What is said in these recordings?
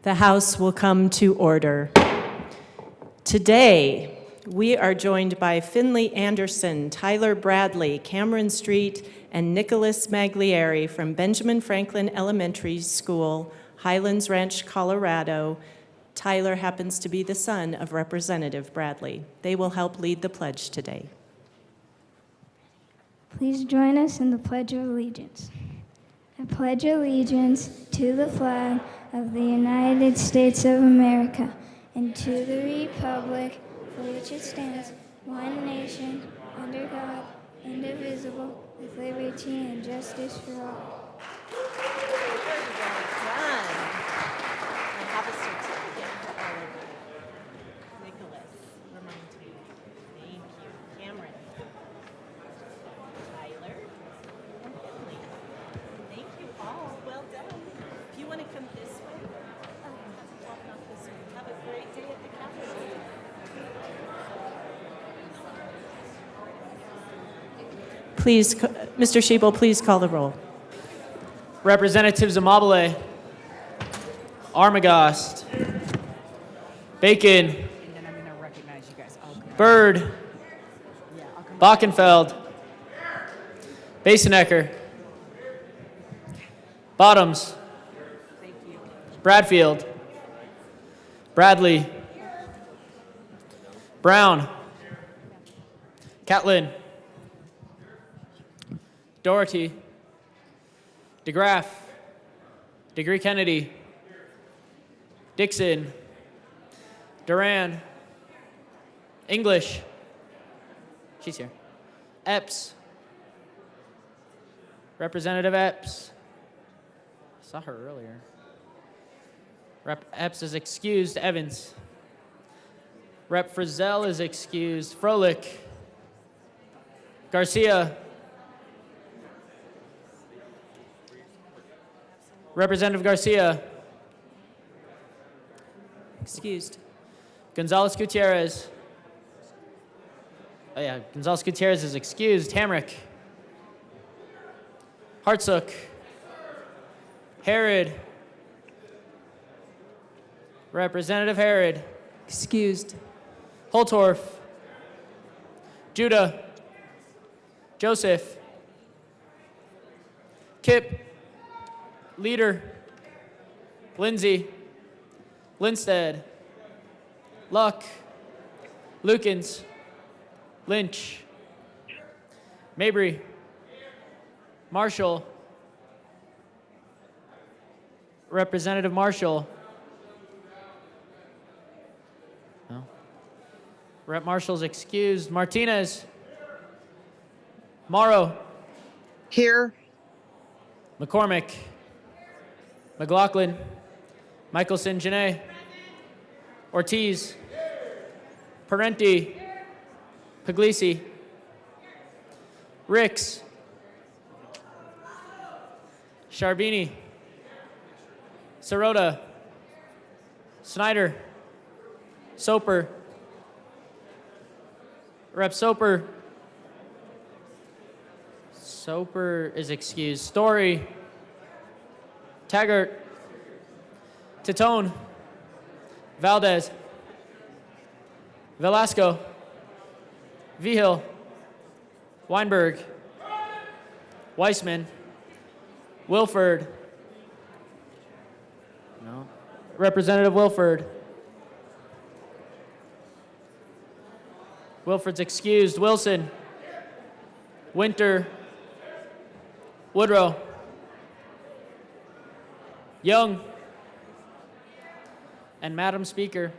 The House will come to order. Today, we are joined by Finley Anderson, Tyler Bradley, Cameron Street, and Nicholas Maglieri from Benjamin Franklin Elementary School, Highlands Ranch, Colorado. Tyler happens to be the son of Representative Bradley. They will help lead the pledge today. Please join us in the Pledge of Allegiance. I pledge allegiance to the flag of the United States of America and to the republic for which it stands, one nation, under God, indivisible, with liberty and justice for all. I have a certificate for all of you. Nicholas, remind me. Thank you. Cameron. Tyler. And Finley. Thank you all. Well done. If you want to come this way, walk off this way. Have a great day at the Capitol. Please, Mr. Schiebel, please call the roll. Representatives Amabile, Armagost, Bacon, And then I'm going to recognize you guys. Okay. Bird, Yeah, I'll come. Bockenfeld, Basenecker, Bottoms, Thank you. Bradfield, Bradley, Brown, Catlin, Doherty, DeGraff, Degree Kennedy, Dixon, Duran, English, she's here, Epps, Representative Epps, I saw her earlier. Rep Epps is excused, Evans. Rep Frizzell is excused, Froelich, Garcia, Representative Garcia, Excused. Gonzalez Gutierrez. Oh yeah, Gonzalez Gutierrez is excused. Hamrick, Hartsook, Herod, Representative Herod, Excused. Holtorf, Judah, Joseph, Kip, Leader, Lindsay, Linstead, Luck, Lukens, Lynch, Mabry, Marshall, Representative Marshall. No. Rep Marshall's excused. Martinez, Morrow, Here. McCormick, McLaughlin, Michelson, Janae, Ortiz, Parenti, Puglisi, Ricks, Sharbini, Sirota, Snyder, Soper, Rep Soper. Soper is excused. Story, Taggart, Titone, Valdez, Velasco, Vigil, Weinberg, Weissman, Wilford. No. Representative Wilford. Wilford's excused. Wilson, Winter, Woodrow, Young, and Madam Speaker.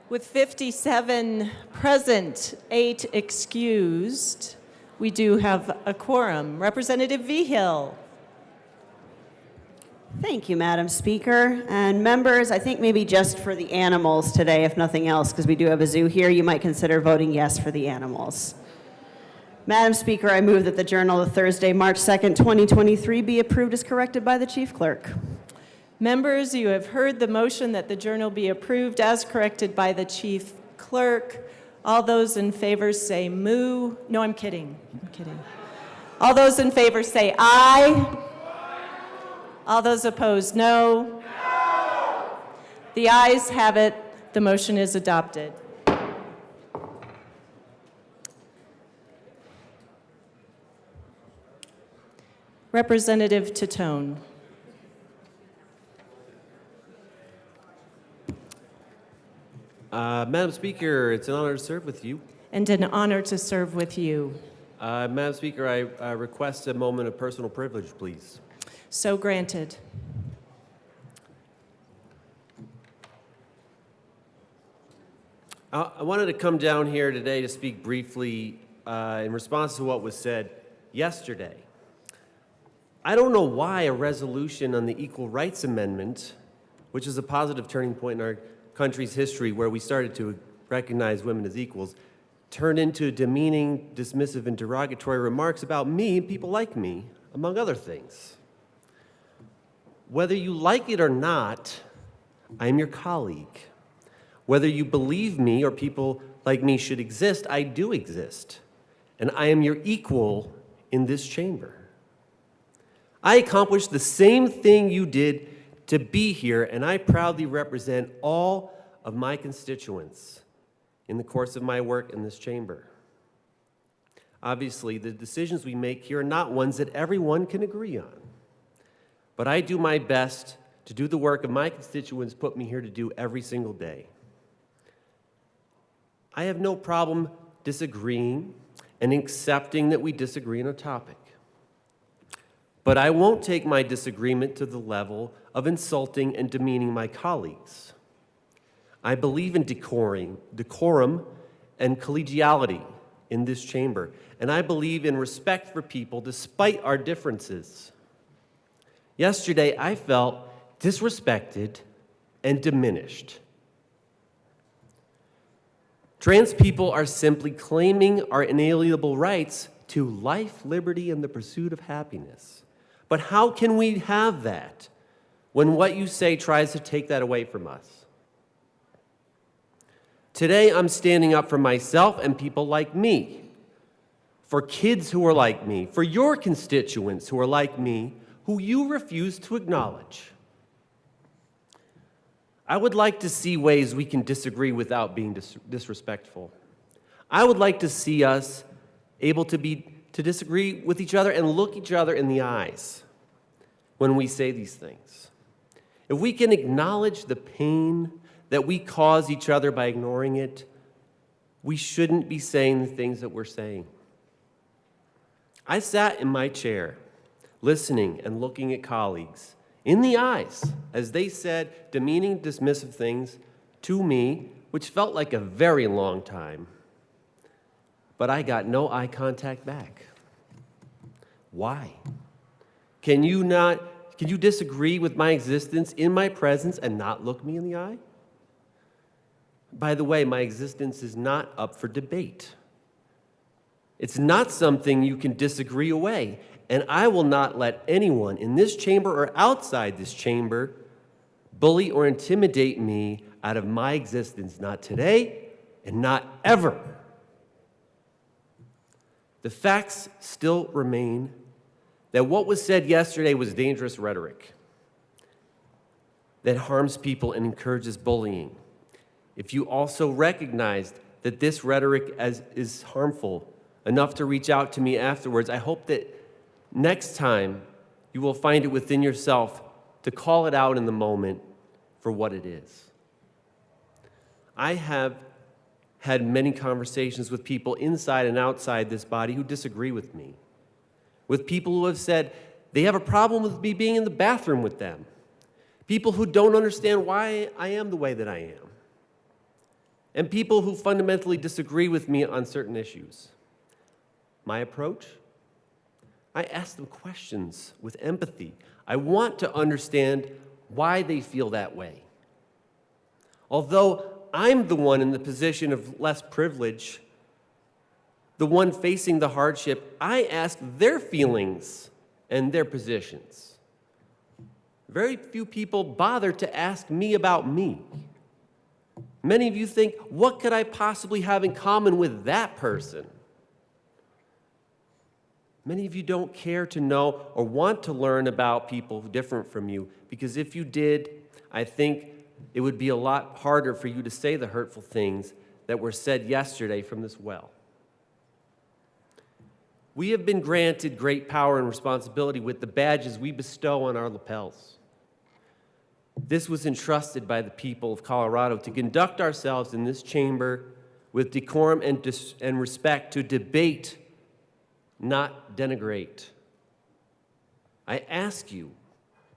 With 57 present, 8 excused, we do have a quorum. Representative Vigil. Thank you, Madam Speaker. And members, I think maybe just for the animals today, if nothing else, because we do have a zoo here, you might consider voting yes for the animals. Madam Speaker, I move that the Journal of Thursday, March 2nd, 2023 be approved as corrected by the Chief Clerk. Members, you have heard the motion that the journal be approved as corrected by the chief clerk. All those in favor say moo. No, I'm kidding. I'm kidding. All those in favor say aye. All those opposed, no. The ayes have it. The motion is adopted. Representative Titone. Madam Speaker, it's an honor to serve with you. And an honor to serve with you. Madam Speaker, I request a moment of personal privilege, please. So granted. I wanted to come down here today to speak briefly in response to what was said yesterday. I don't know why a resolution on the Equal Rights Amendment, which is a positive turning point in our country's history where we started to recognize women as equals, turned into demeaning, dismissive, and derogatory remarks about me and people like me, among other things. Whether you like it or not, I am your colleague. Whether you believe me or people like me should exist, I do exist. And I am your equal in this chamber. I accomplished the same thing you did to be here, and I proudly represent all of my constituents in the course of my work in this chamber. Obviously, the decisions we make here are not ones that everyone can agree on. But I do my best to do the work of my constituents put me here to do every single day. I have no problem disagreeing and accepting that we disagree on a topic. But I won't take my disagreement to the level of insulting and demeaning my colleagues. I believe in decorum and collegiality in this chamber, and I believe in respect for people despite our differences. Yesterday, I felt disrespected and diminished. Trans people are simply claiming our inalienable rights to life, liberty, and the pursuit of happiness. But how can we have that when what you say tries to take that away from us? Today, I'm standing up for myself and people like me, for kids who are like me, for your constituents who are like me, who you refuse to acknowledge. I would like to see ways we can disagree without being disrespectful. I would like to see us able to disagree with each other and look each other in the eyes when we say these things. If we can acknowledge the pain that we cause each other by ignoring it, we shouldn't be saying the things that we're saying. I sat in my chair, listening and looking at colleagues in the eyes as they said demeaning, dismissive things to me, which felt like a very long time. But I got no eye contact back. Why? Can you disagree with my existence in my presence and not look me in the eye? By the way, my existence is not up for debate. It's not something you can disagree away. And I will not let anyone in this chamber or outside this chamber bully or intimidate me out of my existence, not today and not ever. The facts still remain that what was said yesterday was dangerous rhetoric that harms people and encourages bullying. If you also recognized that this rhetoric is harmful enough to reach out to me afterwards, I hope that next time, you will find it within yourself to call it out in the moment for what it is. I have had many conversations with people inside and outside this body who disagree with me, with people who have said they have a problem with me being in the bathroom with them, people who don't understand why I am the way that I am, and people who fundamentally disagree with me on certain issues. My approach? I ask them questions with empathy. I want to understand why they feel that way. Although I'm the one in the position of less privilege, the one facing the hardship, I ask their feelings and their positions. Very few people bother to ask me about me. Many of you think, what could I possibly have in common with that person? Many of you don't care to know or want to learn about people different from you, because if you did, I think it would be a lot harder for you to say the hurtful things that were said yesterday from this well. We have been granted great power and responsibility with the badges we bestow on our lapels. This was entrusted by the people of Colorado to conduct ourselves in this chamber with decorum and respect, to debate, not denigrate. I ask you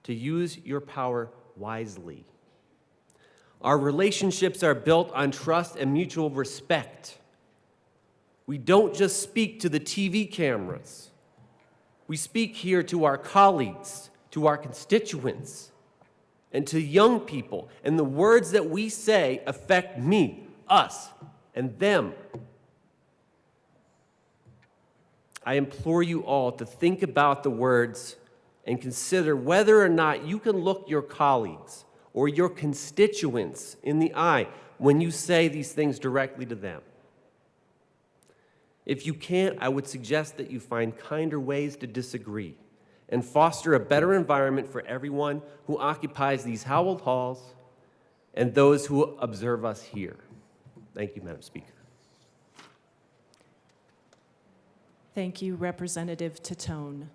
to use your power wisely. Our relationships are built on trust and mutual respect. We don't just speak to the TV cameras. We speak here to our colleagues, to our constituents, and to young people. And the words that we say affect me, us, and them. I implore you all to think about the words and consider whether or not you can look your colleagues or your constituents in the eye when you say these things directly to them. If you can't, I would suggest that you find kinder ways to disagree and foster a better environment for everyone who occupies these hallowed halls and those who observe us here. Thank you, Madam Speaker. Thank you, Representative Titone.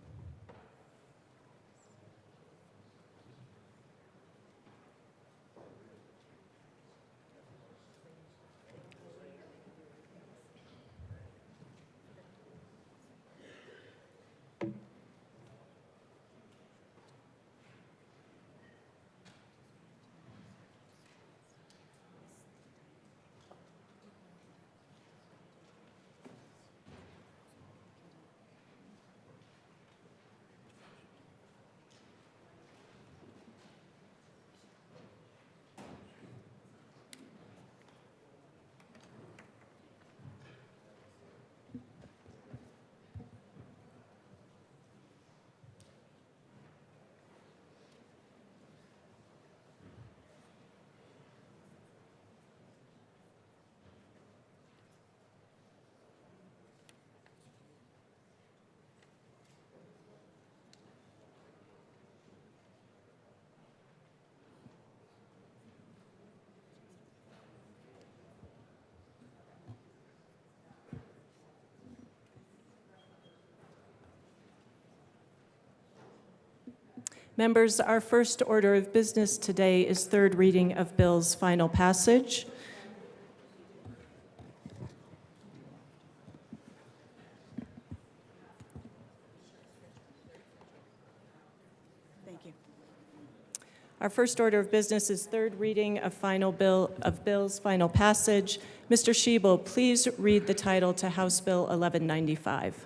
Members, our first order of business today is third reading of bills, final passage. Thank you. Our first order of business is third reading of bills, final passage. Mr. Schiebel, please read the title to House Bill 1195.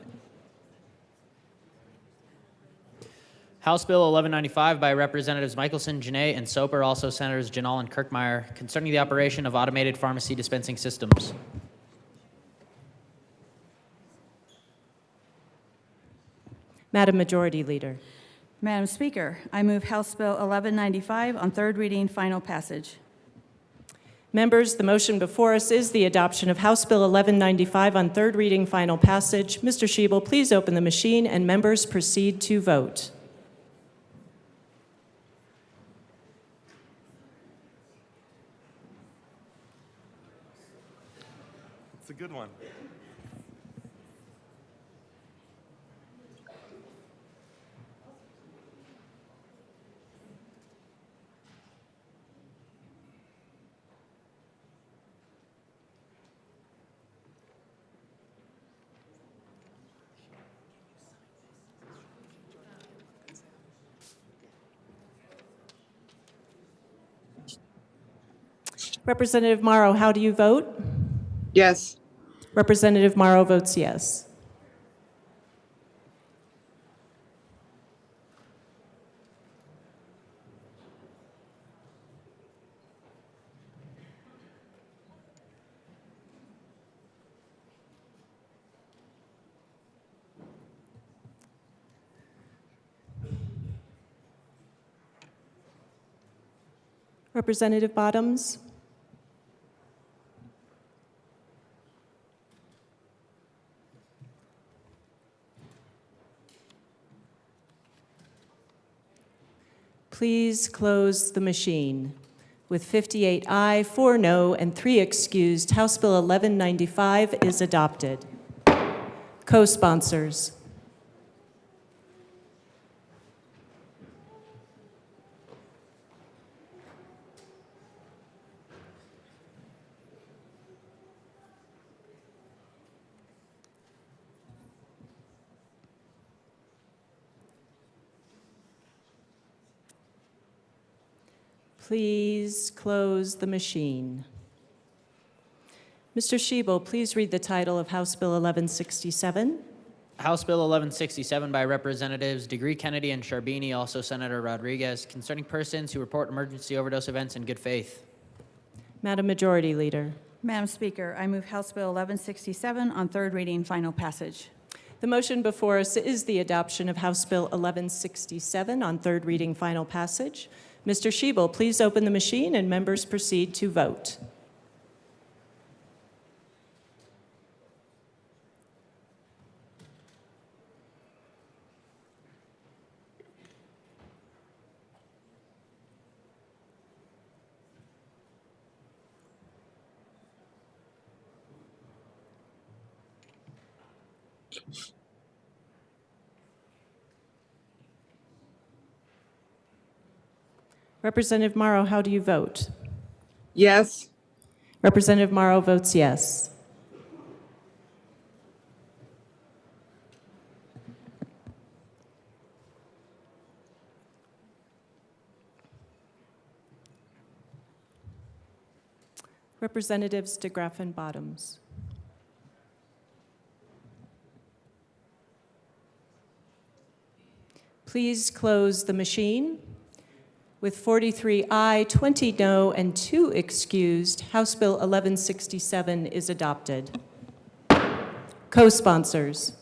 House Bill 1195 by Representatives Michelson, Janae, and Soper, also Senators Janal and Kirkmeyer, concerning the operation of automated pharmacy dispensing systems. Madam Majority Leader. Madam Speaker, I move House Bill 1195 on third reading, final passage. Members, the motion before us is the adoption of House Bill 1195 on third reading, final passage. Mr. Schiebel, please open the machine, and members proceed to vote. It's a good one. Representative Morrow, how do you vote? Yes. Representative Morrow votes yes. Representative Bottoms? Please close the machine. With 58 aye, 4 no, and 3 excused, House Bill 1195 is adopted. Co-sponsors. Please close the machine. Mr. Schiebel, please read the title of House Bill 1167. House Bill 1167 by Representatives Degree, Kennedy, and Charbini, also Senator Rodriguez, concerning persons who report emergency overdose events in good faith. Madam Majority Leader. Madam Speaker, I move House Bill 1167 on third reading, final passage. The motion before us is the adoption of House Bill 1167 on third reading, final passage. Mr. Schiebel, please open the machine and members proceed to vote. Representative Morrow, how do you vote? Yes. Representative Morrow votes yes. Representatives DeGraff and Bottoms. Please close the machine. With 43 aye, 20 no, and 2 excused, House Bill 1167 is adopted. Co-sponsors.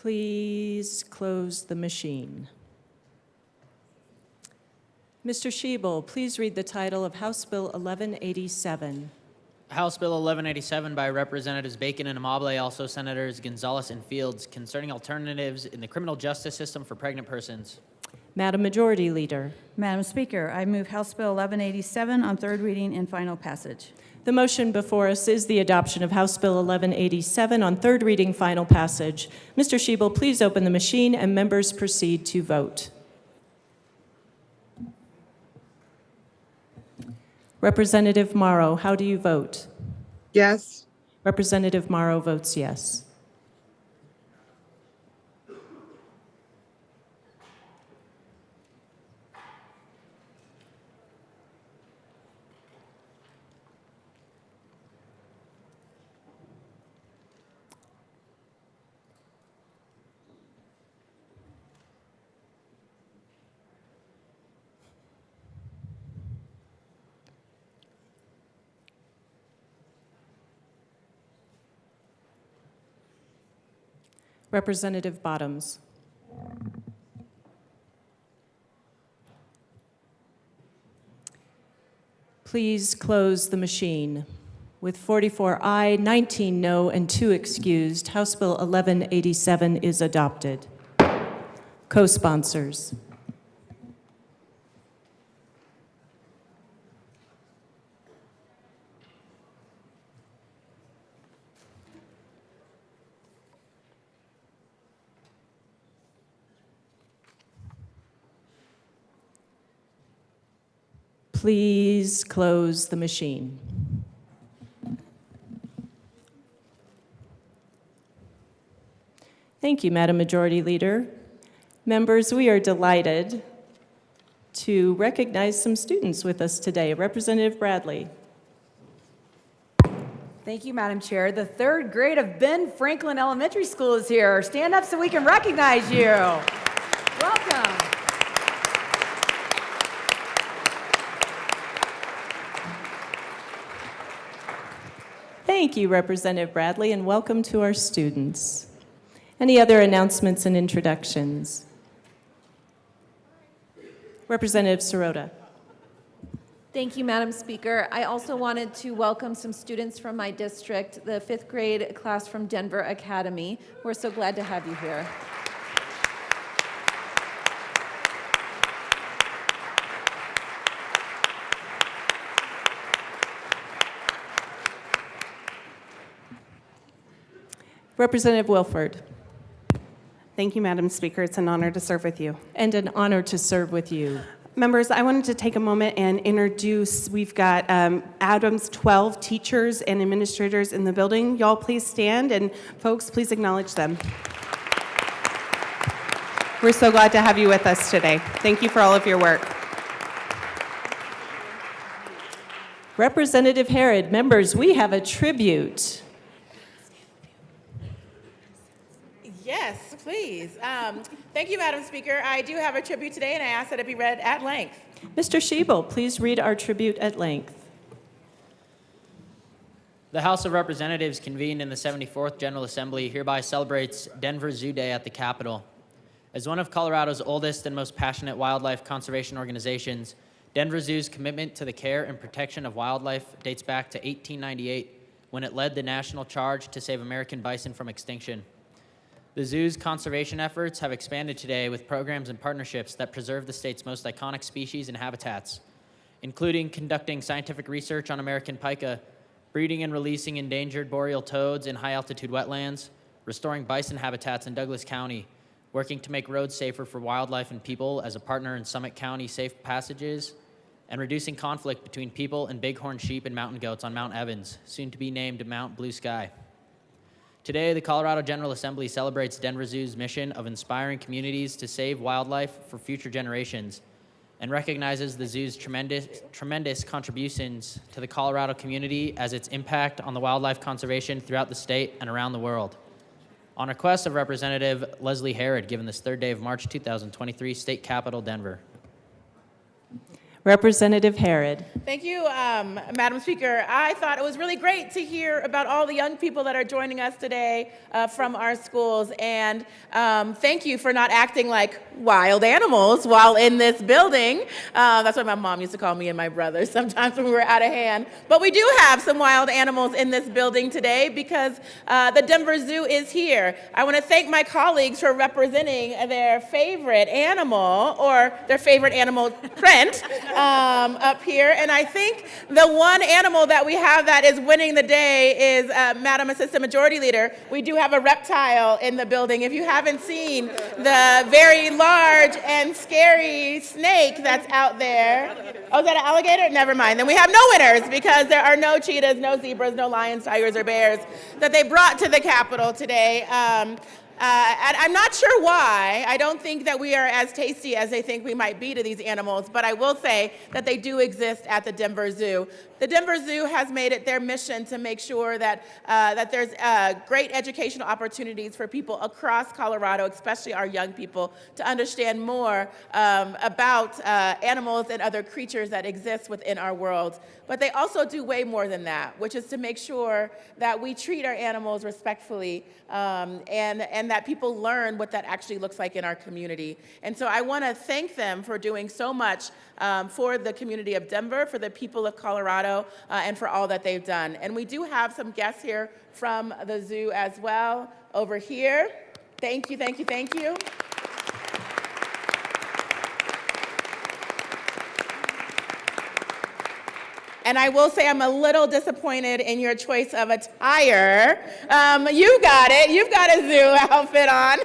Please close the machine. Mr. Schiebel, please read the title of House Bill 1187. House Bill 1187 by Representatives Bacon and Amable, also Senators Gonzalez and Fields, concerning alternatives in the criminal justice system for pregnant persons. Madam Majority Leader. Madam Speaker, I move House Bill 1187 on third reading and final passage. The motion before us is the adoption of House Bill 1187 on third reading, final passage. Mr. Schiebel, please open the machine and members proceed to vote. Representative Morrow, how do you vote? Yes. Representative Morrow votes yes. Representative Bottoms. Please close the machine. With 44 aye, 19 no, and 2 excused, House Bill 1187 is adopted. Co-sponsors. Please close the machine. Thank you, Madam Majority Leader. Members, we are delighted to recognize some students with us today. Representative Bradley. Thank you, Madam Chair. The third grade of Ben Franklin Elementary School is here. Stand up so we can recognize you. Welcome. Thank you, Representative Bradley, and welcome to our students. Any other announcements and introductions? Representative Sirota. Thank you, Madam Speaker. I also wanted to welcome some students from my district, the 5th grade class from Denver Academy. We're so glad to have you here. Representative Wilford. Thank you, Madam Speaker. It's an honor to serve with you. And an honor to serve with you. Members, I wanted to take a moment and introduce, we've got Adams 12 teachers and administrators in the building. Y'all please stand, and folks, please acknowledge them. We're so glad to have you with us today. Thank you for all of your work. Representative Harrod, members, we have a tribute. Yes, please. Thank you, Madam Speaker. I do have a tribute today, and I ask that it be read at length. Mr. Schiebel, please read our tribute at length. The House of Representatives, convened in the 74th General Assembly, hereby celebrates Denver Zoo Day at the Capitol. As one of Colorado's oldest and most passionate wildlife conservation organizations, Denver Zoo's commitment to the care and protection of wildlife dates back to 1898, when it led the national charge to save American bison from extinction. The zoo's conservation efforts have expanded today with programs and partnerships that preserve the state's most iconic species and habitats, including conducting scientific research on American pika, breeding and releasing endangered boreal toads in high-altitude wetlands, restoring bison habitats in Douglas County, working to make roads safer for wildlife and people as a partner in Summit County Safe Passages, and reducing conflict between people and bighorn sheep and mountain goats on Mount Evans, soon to be named Mount Blue Sky. Today, the Colorado General Assembly celebrates Denver Zoo's mission of inspiring communities to save wildlife for future generations and recognizes the zoo's tremendous contributions to the Colorado community as its impact on the wildlife conservation throughout the state and around the world. On request of Representative Leslie Harrod, given this third day of March 2023, State Capitol, Denver. Representative Harrod. Thank you, Madam Speaker. I thought it was really great to hear about all the young people that are joining us today from our schools. And thank you for not acting like wild animals while in this building. That's what my mom used to call me and my brother sometimes when we were out of hand. But we do have some wild animals in this building today because the Denver Zoo is here. I want to thank my colleagues for representing their favorite animal or their favorite animal print up here. And I think the one animal that we have that is winning the day is Madam Assistant Majority Leader. We do have a reptile in the building. If you haven't seen the very large and scary snake that's out there. Oh, is that an alligator? Never mind. Then we have no winners because there are no cheetahs, no zebras, no lions, tigers, or bears that they brought to the Capitol today. And I'm not sure why. I don't think that we are as tasty as they think we might be to these animals, but I will say that they do exist at the Denver Zoo. The Denver Zoo has made it their mission to make sure that, that there's great educational opportunities for people across Colorado, especially our young people, to understand more about animals and other creatures that exist within our world. But they also do way more than that, which is to make sure that we treat our animals respectfully and that people learn what that actually looks like in our community. And so I want to thank them for doing so much for the community of Denver, for the people of Colorado, and for all that they've done. And we do have some guests here from the zoo as well over here. Thank you, thank you, thank you. And I will say I'm a little disappointed in your choice of attire. You got it. You've got a zoo outfit on.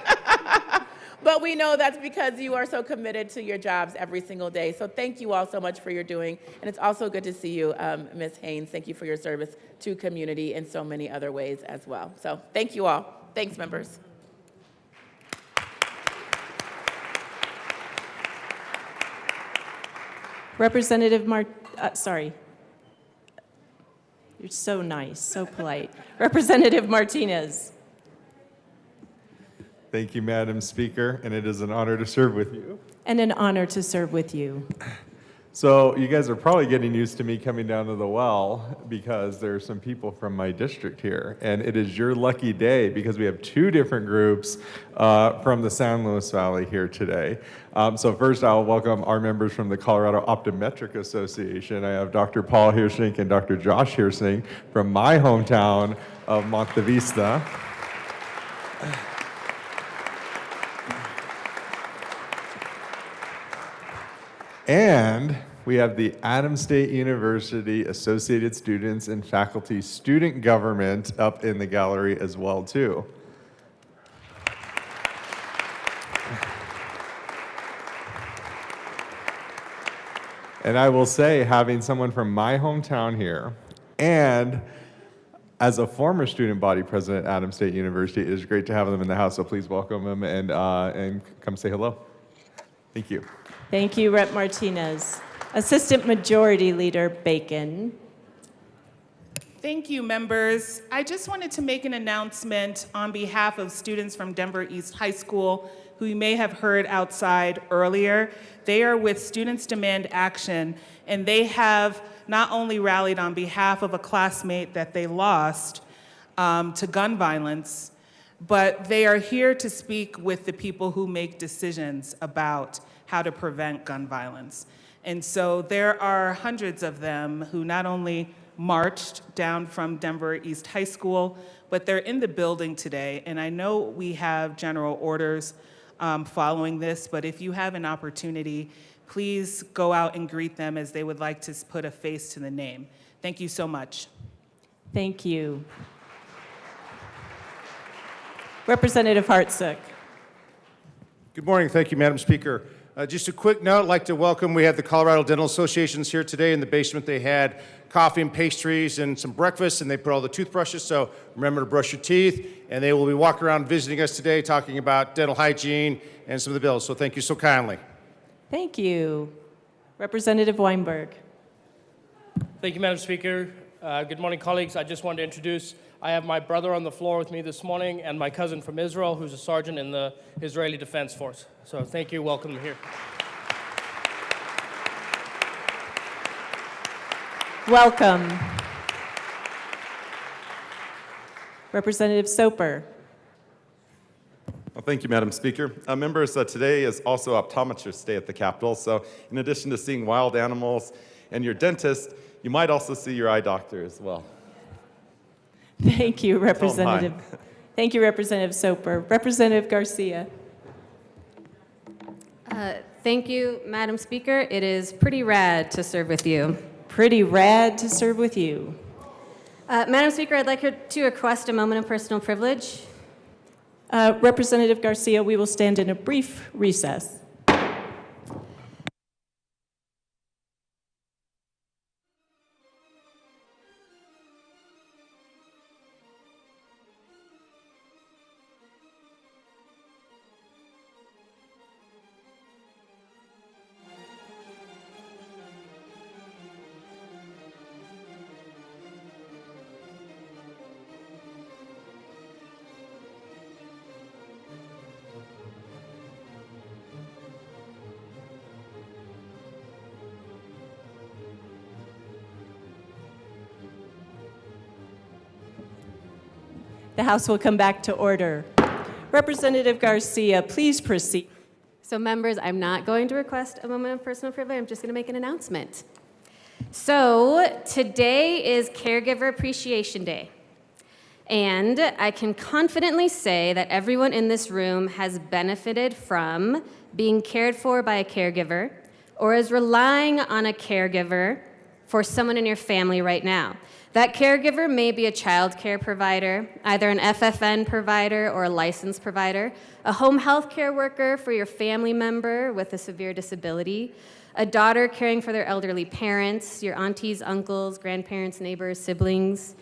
But we know that's because you are so committed to your jobs every single day. So thank you all so much for your doing. And it's also good to see you, Ms. Haynes. Thank you for your service to community in so many other ways as well. So thank you all. Thanks, members. You're so nice, so polite. Representative Martinez. Thank you, Madam Speaker, and it is an honor to serve with you. And an honor to serve with you. So you guys are probably getting used to me coming down to the well because there are some people from my district here. And it is your lucky day because we have two different groups from the San Luis Valley here today. So first I'll welcome our members from the Colorado Optometric Association. I have Dr. Paul Hirsching and Dr. Josh Hirsching from my hometown of Monte Vista. And we have the Adams State University Associated Students and Faculty Student Government up in the gallery as well, too. And I will say, having someone from my hometown here, and as a former student body president at Adams State University, it is great to have them in the house, so please welcome them and come say hello. Thank you. Thank you, Rep. Martinez. Assistant Majority Leader Bacon. Thank you, members. I just wanted to make an announcement on behalf of students from Denver East High School who you may have heard outside earlier. They are with Students Demand Action, and they have not only rallied on behalf of a classmate that they lost to gun violence, but they are here to speak with the people who make decisions about how to prevent gun violence. And so there are hundreds of them who not only marched down from Denver East High School, but they're in the building today. And I know we have general orders following this, but if you have an opportunity, please go out and greet them as they would like to put a face to the name. Thank you so much. Thank you. Representative Hartsook. Good morning. Thank you, Madam Speaker. Just a quick note, I'd like to welcome, we had the Colorado Dental Associations here today. In the basement, they had coffee and pastries and some breakfast, and they put all the toothbrushes, so remember to brush your teeth. And they will be walking around visiting us today, talking about dental hygiene and some of the bills. So thank you so kindly. Thank you. Representative Weinberg. Thank you, Madam Speaker. Good morning, colleagues. I just wanted to introduce, I have my brother on the floor with me this morning and my cousin from Israel, who's a sergeant in the Israeli Defense Force. So thank you, welcome here. Welcome. Representative Soper. Well, thank you, Madam Speaker. Members, today is also Optometrist Day at the Capitol, so in addition to seeing wild animals and your dentist, you might also see your eye doctor as well. Thank you, Representative. Thank you, Representative Soper. Representative Garcia. Thank you, Madam Speaker. It is pretty rad to serve with you. Pretty rad to serve with you. Madam Speaker, I'd like to request a moment of personal privilege. Representative Garcia, we will stand in a brief recess. The House will come back to order. Representative Garcia, please proceed. So members, I'm not going to request a moment of personal privilege. I'm just going to make an announcement. So today is Caregiver Appreciation Day. And I can confidently say that everyone in this room has benefited from being cared for by a caregiver or is relying on a caregiver for someone in your family right now. That caregiver may be a child care provider, either an FFN provider or a licensed provider, a home health care worker for your family member with a severe disability, a daughter caring for their elderly parents, your aunties, uncles, grandparents, neighbors, siblings.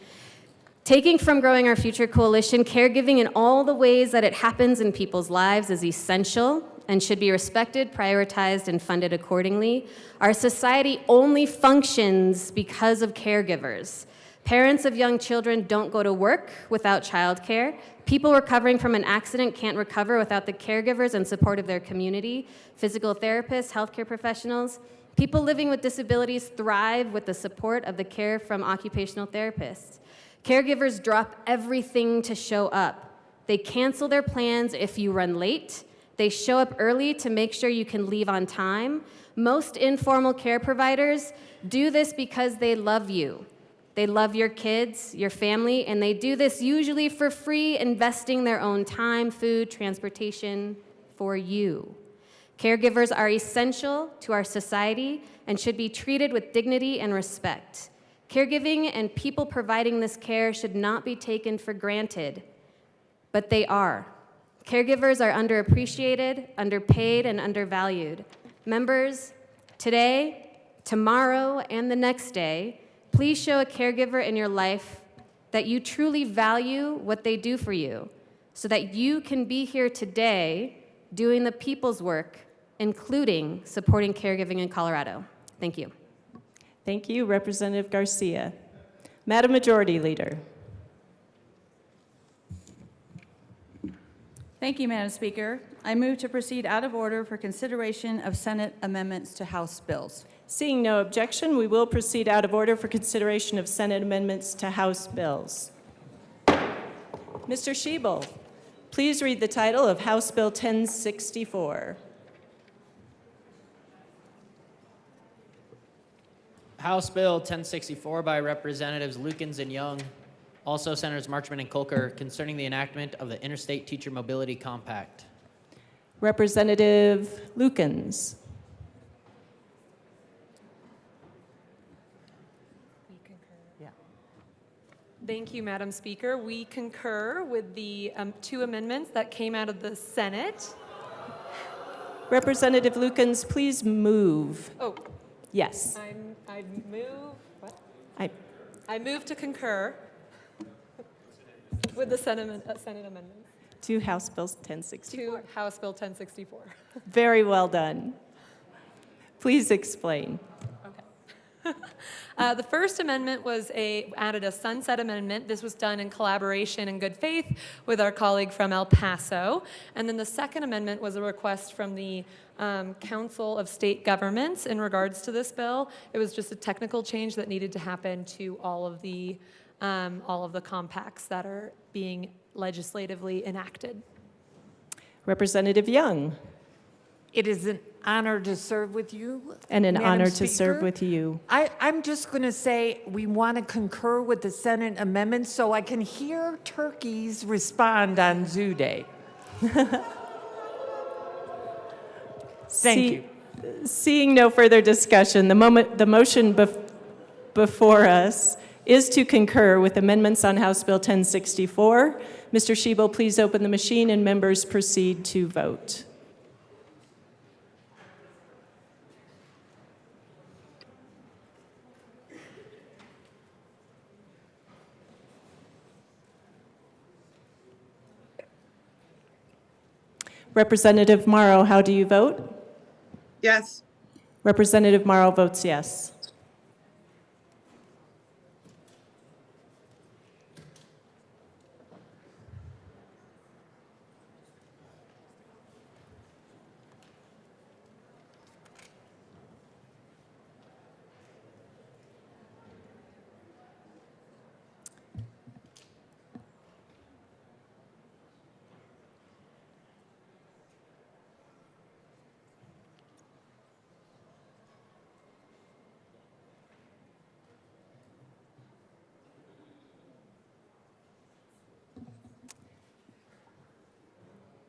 Taking from Growing Our Future Coalition, caregiving in all the ways that it happens in people's lives is essential and should be respected, prioritized, and funded accordingly. Our society only functions because of caregivers. Parents of young children don't go to work without childcare. People recovering from an accident can't recover without the caregivers and support of their community. Physical therapists, healthcare professionals. People living with disabilities thrive with the support of the care from occupational therapists. Caregivers drop everything to show up. They cancel their plans if you run late. They show up early to make sure you can leave on time. Most informal care providers do this because they love you. They love your kids, your family, and they do this usually for free, investing their own time, food, transportation for you. Caregivers are essential to our society and should be treated with dignity and respect. Caregiving and people providing this care should not be taken for granted, but they are. Caregivers are underappreciated, underpaid, and undervalued. Members, today, tomorrow, and the next day, please show a caregiver in your life that you truly value what they do for you so that you can be here today doing the people's work, including supporting caregiving in Colorado. Thank you. Thank you, Representative Garcia. Madam Majority Leader. Thank you, Madam Speaker. I move to proceed out of order for consideration of Senate amendments to House bills. Seeing no objection, we will proceed out of order for consideration of Senate amendments to House bills. Mr. Schiebel, please read the title of House Bill 1064. House Bill 1064 by Representatives Lukens and Young, also Senators Marchman and Kolker, concerning the enactment of the Interstate Teacher Mobility Compact. Representative Lukens. Thank you, Madam Speaker. We concur with the two amendments that came out of the Senate. Representative Lukens, please move. Oh, Yes. I move. What? I move to concur with the Senate amendment to House Bill 1064. to House Bill 1064. Very well done. Please explain. The first amendment added a sunset amendment. This was done in collaboration and good faith with our colleague from El Paso. And then the second amendment was a request from the Council of State Governments in regards to this bill. It was just a technical change that needed to happen to all of the compacts that are being legislatively enacted. Representative Young. It is an honor to serve with you. And an Madam honor to Speaker. serve with you. I'm just going to say we want to concur with the Senate amendments so I can hear turkeys respond on Zoo Day. Thank you. Seeing no further discussion, the motion before us is to concur with amendments on House Bill 1064. Mr. Schiebel, please open the machine and members proceed to vote. Representative Morrow, how do you vote? Yes. Representative Morrow votes yes.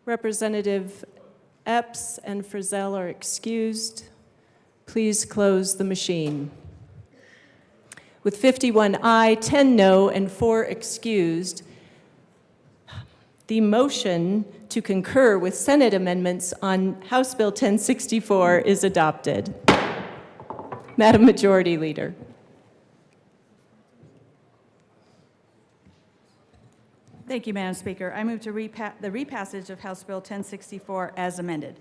Representative Epps and Frizzell are excused. Please close the machine. With 51 aye, 10 no, and 4 excused, the motion to concur with Senate amendments on House Bill 1064 is adopted. Madam Majority Leader. Thank you, Madam Speaker. I move to the repassage of House Bill 1064 as amended.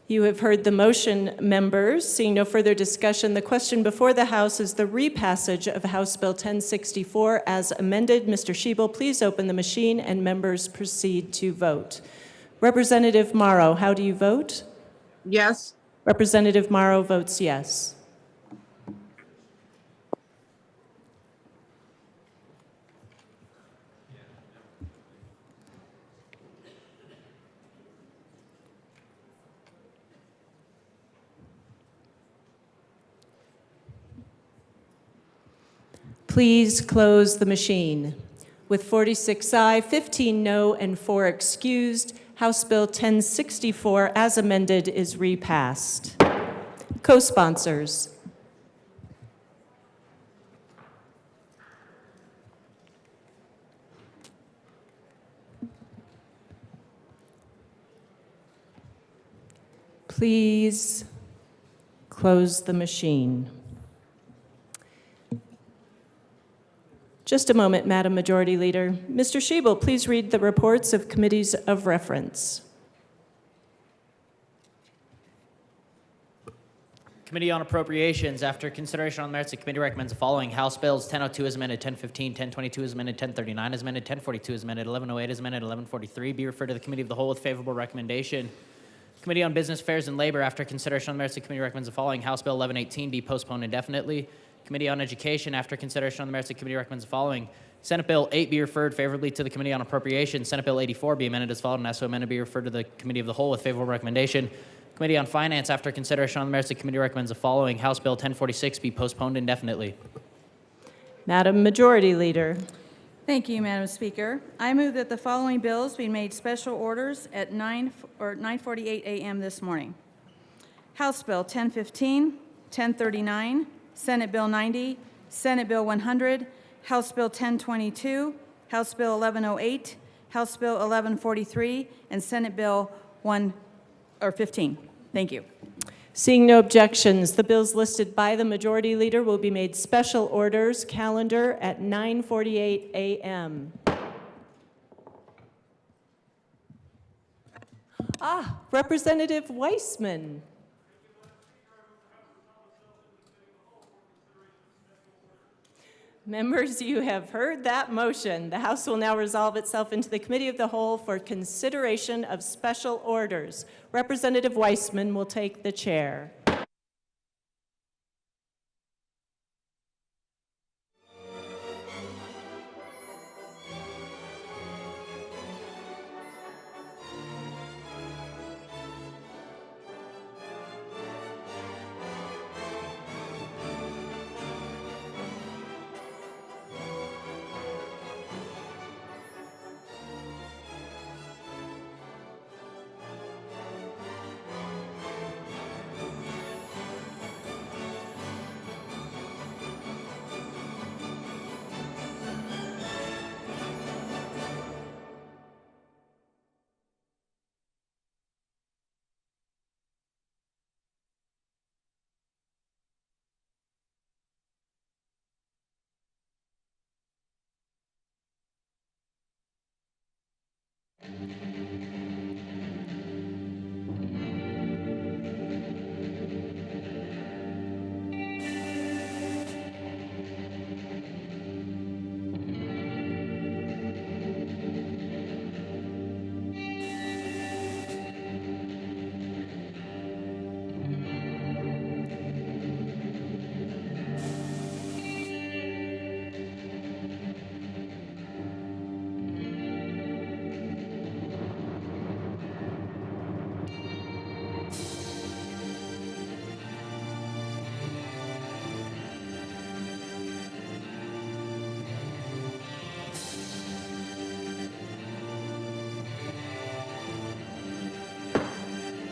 You have heard the motion, members. Seeing no further discussion, the question before the House is the repassage of House Bill 1064 as amended. Mr. Schiebel, please open the machine and members proceed to vote. Representative Morrow, how do you vote? Yes. Representative Morrow votes yes. Please close the machine. With 46 aye, 15 no, and 4 excused, House Bill 1064 as amended is repassed. Co-sponsors. Please close the machine. Just a moment, Madam Majority Leader. Mr. Schiebel, please read the reports of committees of reference. Committee on Appropriations, after consideration on the merits, the committee recommends the following. House Bills 1002 as amended, 1015, 1022 as amended, 1039 as amended, 1042 as amended, 1108 as amended, 1143 be referred to the Committee of the Whole with favorable recommendation. Committee on Business Affairs and Labor, after consideration on the merits, the committee recommends the following. House Bill 1118 be postponed indefinitely. Committee on Education, after consideration on the merits, the committee recommends the following. Senate Bill 8 be referred favorably to the Committee on Appropriations. Senate Bill 84 be amended as followed, and as so amended be referred to the Committee of the Whole with favorable recommendation. Committee on Finance, after consideration on the merits, the committee recommends the following. House Bill 1046 be postponed indefinitely. Madam Majority Leader. Thank you, Madam Speaker. I move that the following bills be made special orders at 9:48 a.m. this morning. House Bill 1015, 1039, Senate Bill 90, Senate Bill 100, House Bill 1022, House Bill 1108, House Bill 1143, and Senate Bill 15. Thank you. Seeing no objections, the bills listed by the Majority Leader will be made special orders, calendar at 9:48 a.m. Representative Weissman. Members, you have heard that motion. The House will now resolve itself into the Committee of the Whole for consideration of special orders. Representative Weissman will take the chair.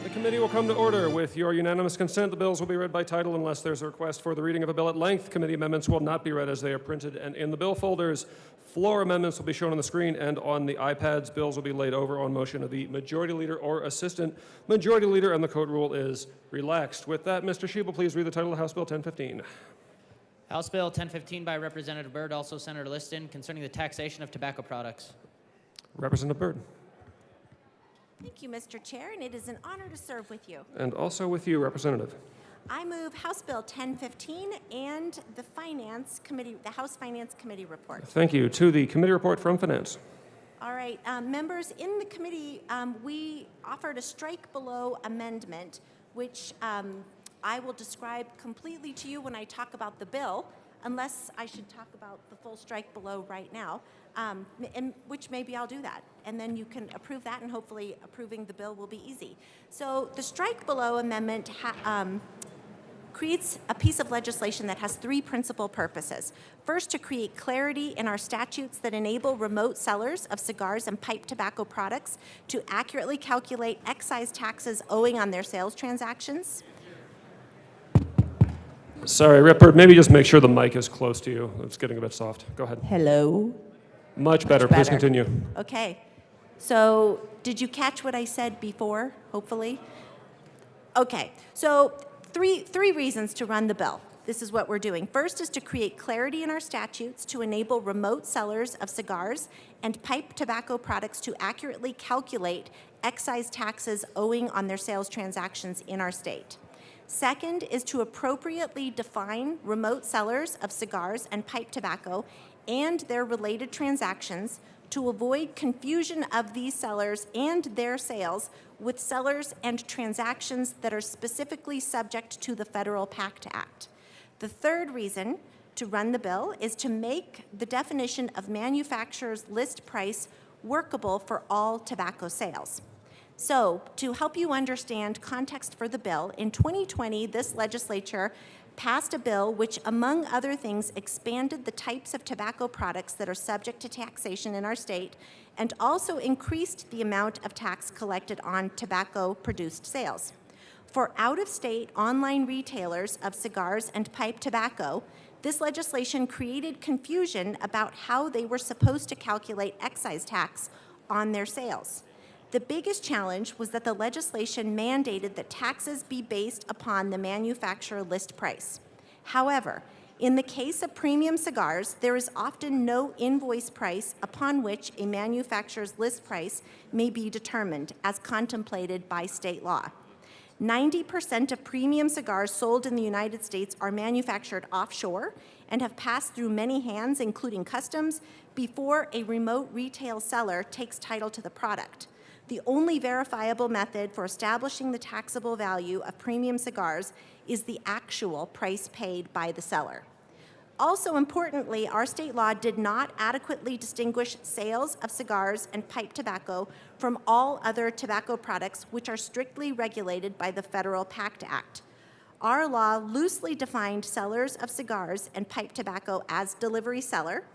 The committee will come to order. With your unanimous consent, the bills will be read by title unless there's a request for the reading of a bill at length. Committee amendments will not be read as they are printed and in the bill folders. Floor amendments will be shown on the screen and on the iPads. Bills will be laid over on motion of the Majority Leader or Assistant Majority Leader, and the code rule is relaxed. With that, Mr. Schiebel, please read the title of House Bill 1015. House Bill 1015 by Representative Byrd, also Senator Liston, concerning the taxation of tobacco products. Representative Byrd. Thank you, Mr. Chair, and it is an honor to serve with you. And also with you, Representative. I move House Bill 1015 and the House Finance Committee report. Thank you. To the committee report from Finance. All right, members, in the committee, we offered a strike below amendment, which I will describe completely to you when I talk about the bill, unless I should talk about the full strike below right now, and which maybe I'll do that. And then you can approve that, and hopefully approving the bill will be easy. So the strike below amendment creates a piece of legislation that has three principal purposes. First, to create clarity in our statutes that enable remote sellers of cigars and pipe tobacco products to accurately calculate excise taxes owing on their sales transactions. Sorry, Rep, maybe just make sure the mic is close to you. It's getting a bit soft. Go ahead. Hello? Much better. Please continue. Okay. So did you catch what I said before, hopefully? Okay. So three reasons to run the bill. This is what we're doing. First is to create clarity in our statutes to enable remote sellers of cigars and pipe tobacco products to accurately calculate excise taxes owing on their sales transactions in our state. Second is to appropriately define remote sellers of cigars and pipe tobacco and their related transactions to avoid confusion of these sellers and their sales with sellers and transactions that are specifically subject to the Federal PACT Act. The third reason to run the bill is to make the definition of manufacturer's list price workable for all tobacco sales. So, to help you understand context for the bill, in 2020, this legislature passed a bill which, among other things, expanded the types of tobacco products that are subject to taxation in our state and also increased the amount of tax collected on tobacco-produced sales. For out-of-state online retailers of cigars and pipe tobacco, this legislation created confusion about how they were supposed to calculate excise tax on their sales. The biggest challenge was that the legislation mandated that taxes be based upon the manufacturer list price. However, in the case of premium cigars, there is often no invoice price upon which a manufacturer's list price may be determined, as contemplated by state law. 90% of premium cigars sold in the United States are manufactured offshore and have passed through many hands, including customs, before a remote retail seller takes title to the product. The only verifiable method for establishing the taxable value of premium cigars is the actual price paid by the seller. Also importantly, our state law did not adequately distinguish sales of cigars and pipe tobacco from all other tobacco products which are strictly regulated by the Federal PACT Act. Our law loosely defined sellers of cigars and pipe tobacco as delivery seller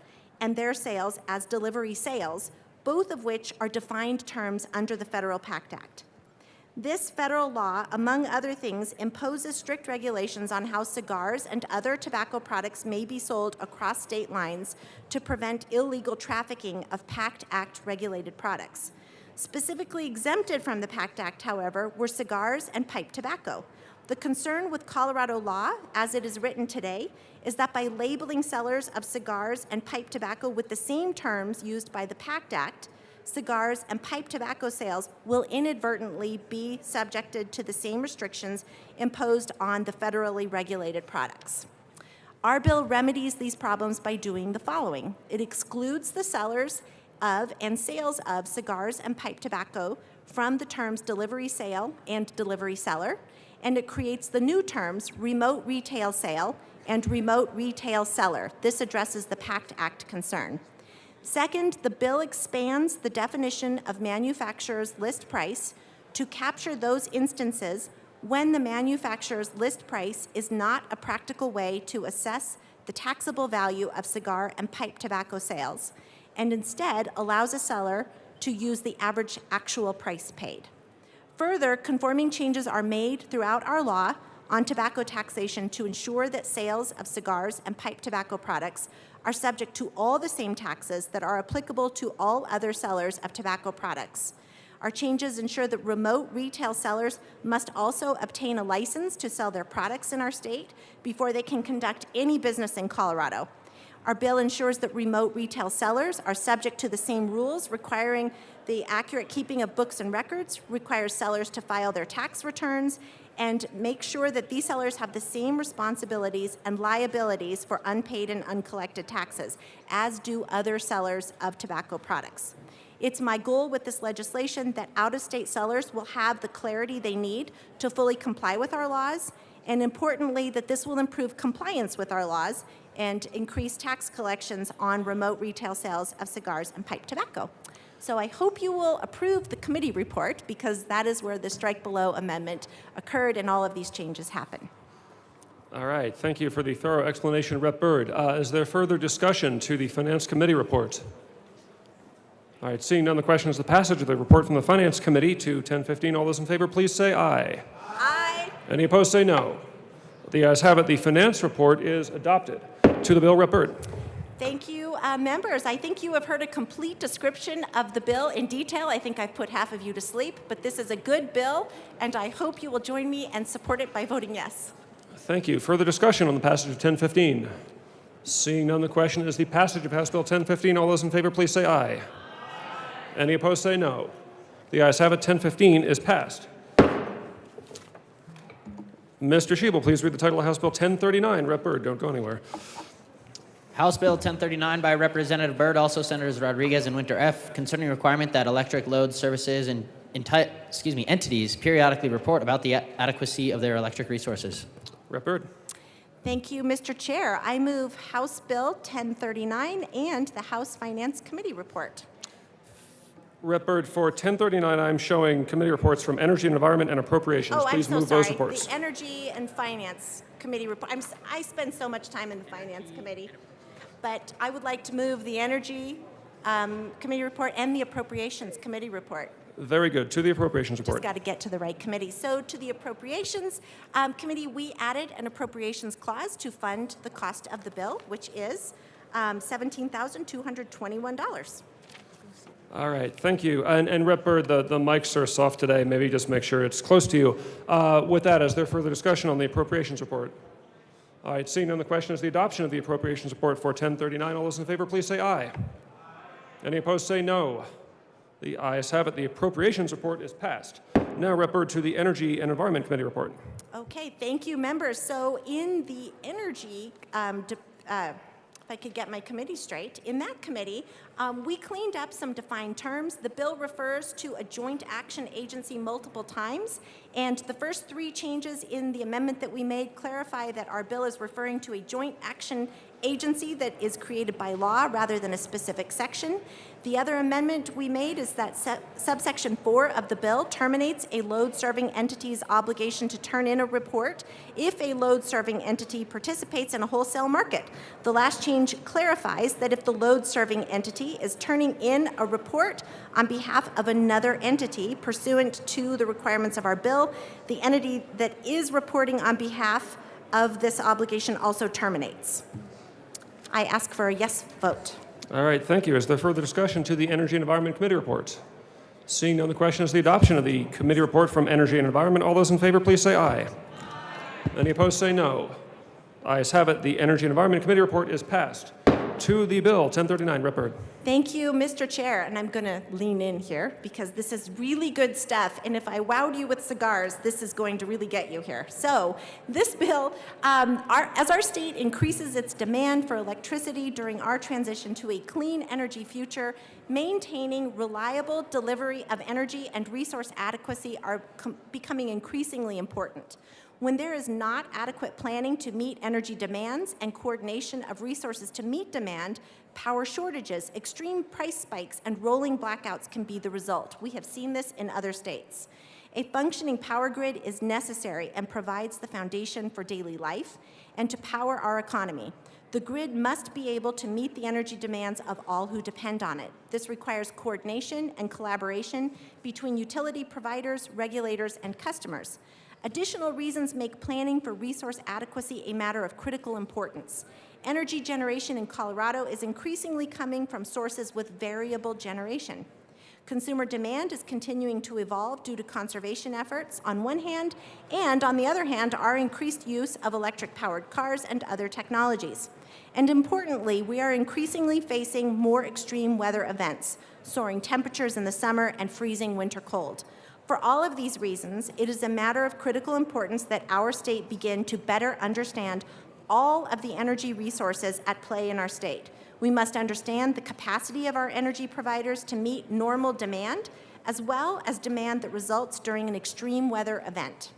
and their sales as delivery sales, both of which are defined terms under the Federal PACT Act. This federal law, among other things, imposes strict regulations on how cigars and other tobacco products may be sold across state lines to prevent illegal trafficking of PACT Act regulated products. Specifically exempted from the PACT Act, however, were cigars and pipe tobacco. The concern with Colorado law, as it is written today, is that by labeling sellers of cigars and pipe tobacco with the same terms used by the PACT Act, cigars and pipe tobacco sales will inadvertently be subjected to the same restrictions imposed on the federally regulated products. Our bill remedies these problems by doing the following. It excludes the sellers of and sales of cigars and pipe tobacco from the terms delivery sale and delivery seller, and it creates the new terms remote retail sale and remote retail seller. This addresses the PACT Act concern. Second, the bill expands the definition of manufacturer's list price to capture those instances when the manufacturer's list price is not a practical way to assess the taxable value of cigar and pipe tobacco sales, and instead allows a seller to use the average actual price paid. Further, conforming changes are made throughout our law on tobacco taxation to ensure that sales of cigars and pipe tobacco products are subject to all the same taxes that are applicable to all other sellers of tobacco products. Our changes ensure that remote retail sellers must also obtain a license to sell their products in our state before they can conduct any business in Colorado. Our bill ensures that remote retail sellers are subject to the same rules, requiring the accurate keeping of books and records, requires sellers to file their tax returns, and make sure that these sellers have the same responsibilities and liabilities for unpaid and uncollected taxes, as do other sellers of tobacco products. It's my goal with this legislation that out-of-state sellers will have the clarity they need to fully comply with our laws, and importantly, that this will improve compliance with our laws and increase tax collections on remote retail sales of cigars and pipe tobacco. So I hope you will approve the committee report, because that is where the strike below amendment occurred and all of these changes happen. All right, thank you for the thorough explanation, Rep. Byrd. Is there further discussion to the Finance Committee report? All right, seeing none, the question is the passage of the report from the Finance Committee to 1015. All those in favor, please say aye. Aye. Any opposed, say no. The ayes have it. The finance report is adopted. To the bill, Rep. Byrd. Thank you, members. I think you have heard a complete description of the bill in detail. I think I've put half of you to sleep, but this is a good bill, and I hope you will join me and support it by voting yes. Thank you. Further discussion on the passage of 1015. Seeing none, the question is the passage of House Bill 1015. All those in favor, please say aye. Any opposed, say no. The ayes have it. 1015 is passed. Mr. Schiebel, please read the title of House Bill 1039. Rep. Byrd, don't go anywhere. House Bill 1039 by Representative Byrd, also Senators Rodriguez and Winter F., concerning requirement that electric load services and entities periodically report about the adequacy of their electric resources. Rep. Byrd. Thank you, Mr. Chair. I move House Bill 1039 and the House Finance Committee report. Rep. Byrd, for 1039, I'm showing committee reports from Energy and Environment and Appropriations. Oh, Please I'm so move sorry. those reports. The Energy and Finance Committee report. I spend so much time in the Finance Committee, but I would like to move the Energy Committee report and the Appropriations Committee report. Very good. To the Appropriations report. Just got to get to the right committee. So to the Appropriations Committee, we added an appropriations clause to fund the cost of the bill, which is $17,221. All right, thank you. And Rep. Byrd, the mics are soft today. Maybe just make sure it's close to you. With that, is there further discussion on the Appropriations report? All right, seeing none, the question is the adoption of the Appropriations report for 1039. All those in favor, please say aye. Any opposed, say no. The ayes have it. The Appropriations report is passed. Now, Rep. Byrd, to the Energy and Environment Committee report. Okay, thank you, members. So in the Energy, if I could get my committee straight, in that committee, we cleaned up some defined terms. The bill refers to a joint action agency multiple times, and the first three changes in the amendment that we made clarify that our bill is referring to a joint action agency that is created by law rather than a specific section. The other amendment we made is that subsection 4 of the bill terminates a load-serving entity's obligation to turn in a report if a load-serving entity participates in a wholesale market. The last change clarifies that if the load-serving entity is turning in a report on behalf of another entity pursuant to the requirements of our bill, the entity that is reporting on behalf of this obligation also terminates. I ask for a yes vote. All right, thank you. Is there further discussion to the Energy and Environment Committee report? Seeing none, the question is the adoption of the committee report from Energy and Environment. All those in favor, please say aye. Any opposed, say no. Ayes have it. The Energy and Environment Committee report is passed. To the bill, 1039, Rep. Byrd. Thank you, Mr. Chair, and I'm going to lean in here because this is really good stuff, and if I wowed you with cigars, this is going to really get you here. So this bill, as our state increases its demand for electricity during our transition to a clean energy future, maintaining reliable delivery of energy and resource adequacy are becoming increasingly important. When there is not adequate planning to meet energy demands and coordination of resources to meet demand, power shortages, extreme price spikes, and rolling blackouts can be the result. We have seen this in other states. A functioning power grid is necessary and provides the foundation for daily life and to power our economy. The grid must be able to meet the energy demands of all who depend on it. This requires coordination and collaboration between utility providers, regulators, and customers. Additional reasons make planning for resource adequacy a matter of critical importance. Energy generation in Colorado is increasingly coming from sources with variable generation. Consumer demand is continuing to evolve due to conservation efforts on one hand, and on the other hand, our increased use of electric-powered cars and other technologies. And importantly, we are increasingly facing more extreme weather events, soaring temperatures in the summer and freezing winter cold. For all of these reasons, it is a matter of critical importance that our state begin to better understand all of the energy resources at play in our state. We must understand the capacity of our energy providers to meet normal demand, as well as demand that results during an extreme weather event.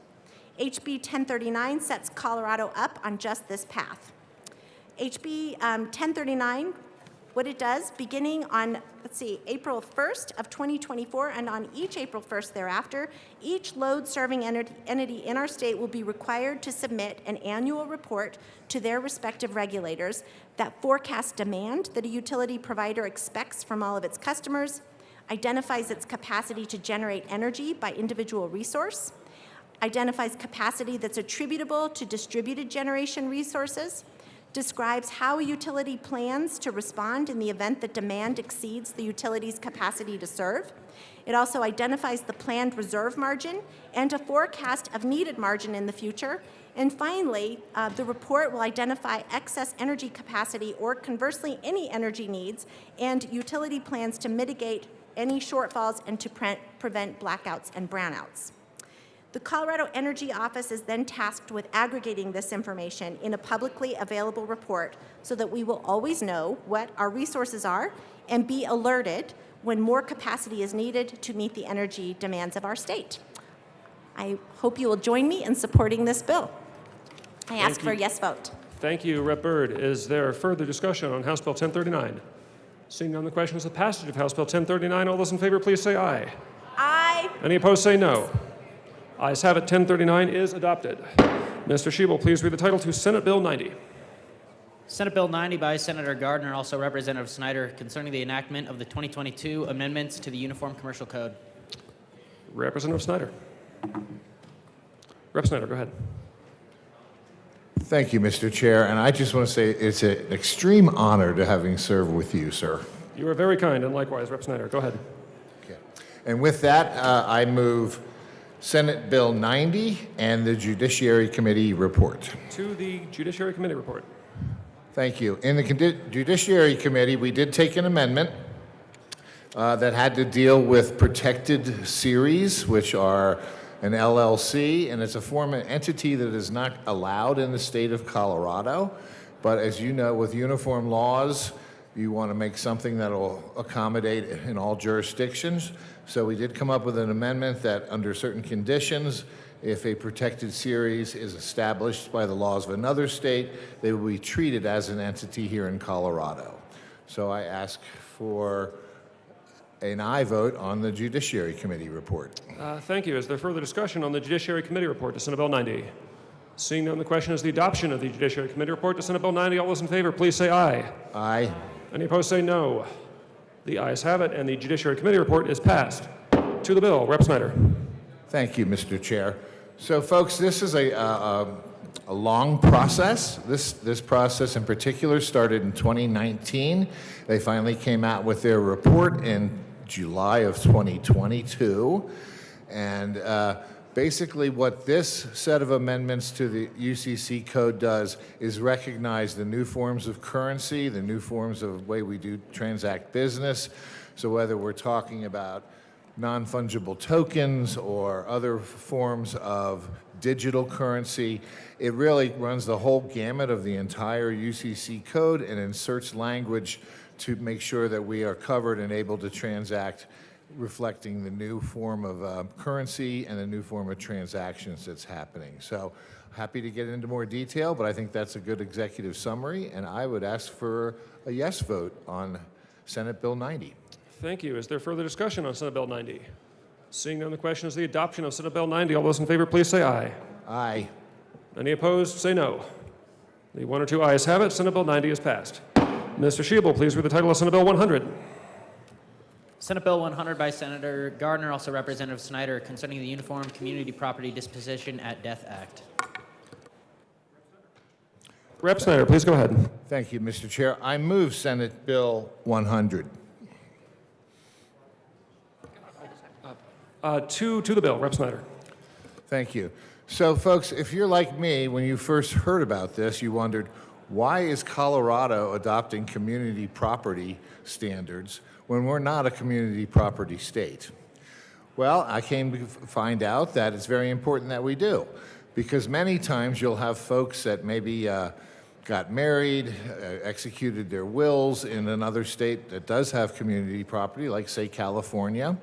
HB 1039 sets Colorado up on just this path. HB 1039, what it does, beginning on, April 1st of 2024, and on each April 1st thereafter, each load-serving entity in our state will be required to submit an annual report to their respective regulators that forecasts demand that a utility provider expects from all of its customers, identifies its capacity to generate energy by individual resource, identifies capacity that's attributable to distributed generation resources, describes how a utility plans to respond in the event that demand exceeds the utility's capacity to serve. It also identifies the planned reserve margin and a forecast of needed margin in the future. And finally, the report will identify excess energy capacity or conversely any energy needs and utility plans to mitigate any shortfalls and to prevent blackouts and brownouts. The Colorado Energy Office is then tasked with aggregating this information in a publicly available report so that we will always know what our resources are and be alerted when more capacity is needed to meet the energy demands of our state. I hope you will join me in supporting this bill. I ask for a yes vote. Thank you, Rep. Byrd. Is there further discussion on House Bill 1039? Seeing none, the question is the passage of House Bill 1039. All those in favor, please say aye. Aye. Any opposed, say no. Ayes have it. 1039 is adopted. Mr. Schiebel, please read the title to Senate Bill 90. Senate Bill 90 by Senator Gardner, also Representative Snyder, concerning the enactment of the 2022 amendments to the Uniform Commercial Code. Representative Snyder. Rep. Snyder, go ahead. Thank you, Mr. Chair. And I just want to say it's an extreme honor to having served with you, sir. You are very kind, and likewise, Rep. Snyder. Go ahead. Okay. And with that, I move Senate Bill 90 and the Judiciary Committee report. To the Judiciary Committee report. Thank you. In the Judiciary Committee, we did take an amendment that had to deal with protected series, which are an LLC, and it's a form of entity that is not allowed in the state of Colorado. But as you know, with uniform laws, you want to make something that will accommodate in all jurisdictions. So we did come up with an amendment that under certain conditions, if a protected series is established by the laws of another state, they will be treated as an entity here in Colorado. So I ask for an aye vote on the Judiciary Committee report. Thank you. Is there further discussion on the Judiciary Committee report to Senate Bill 90? Seeing none, the question is the adoption of the Judiciary Committee report to Senate Bill 90. All those in favor, please say aye. Aye. Any opposed, say no. The ayes have it, and the Judiciary Committee report is passed. To the bill, Rep. Snyder. Thank you, Mr. Chair. So, folks, this is a long process. This process in particular started in 2019. They finally came out with their report in July of 2022. And basically what this set of amendments to the UCC code does is recognize the new forms of currency, the new forms of way we do transact business. So whether we're talking about non-fungible tokens or other forms of digital currency, it really runs the whole gamut of the entire UCC code and inserts language to make sure that we are covered and able to transact reflecting the new form of currency and the new form of transactions that's happening. So happy to get into more detail, but I think that's a good executive summary, and I would ask for a yes vote on Senate Bill 90. Thank you. Is there further discussion on Senate Bill 90? Seeing none, the question is the adoption of Senate Bill 90. All those in favor, please say aye. Aye. Any opposed, say no. The one or two ayes have it. Senate Bill 90 is passed. Mr. Schiebel, please read the title of Senate Bill 100. Senate Bill 100 by Senator Gardner, also Representative Snyder, concerning the Uniform Community Property Disposition at Death Act. Rep. Snyder, please go ahead. Thank you, Mr. Chair. I move Senate Bill 100. To the bill, Rep. Snyder. Thank you. So, folks, if you're like me, when you first heard about this, you wondered, why is Colorado adopting community property standards when we're not a community property state? Well, I came to find out that it's very important that we do, because many times you'll have folks that maybe got married, executed their wills in another state that does have community property, like, say, California,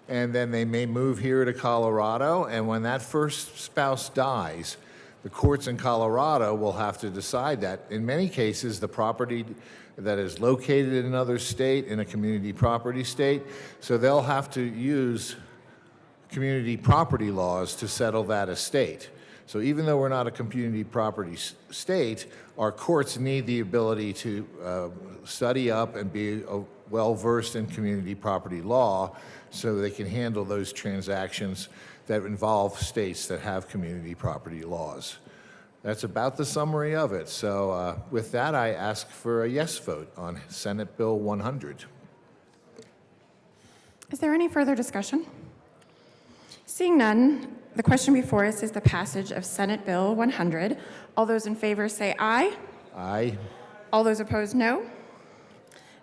and then they may move here to Colorado, and when that first spouse dies, the courts in Colorado will have to decide that. In many cases, the property that is located in another state, in a community property state, so they'll have to use community property laws to settle that estate. So even though we're not a community property state, our courts need the ability to study up and be well-versed in community property law so they can handle those transactions that involve states that have community property laws. That's about the summary of it. So with that, I ask for a yes vote on Senate Bill 100. Is there any further discussion? Seeing none, the question before us is the passage of Senate Bill 100. All those in favor say aye. Aye. All those opposed, no.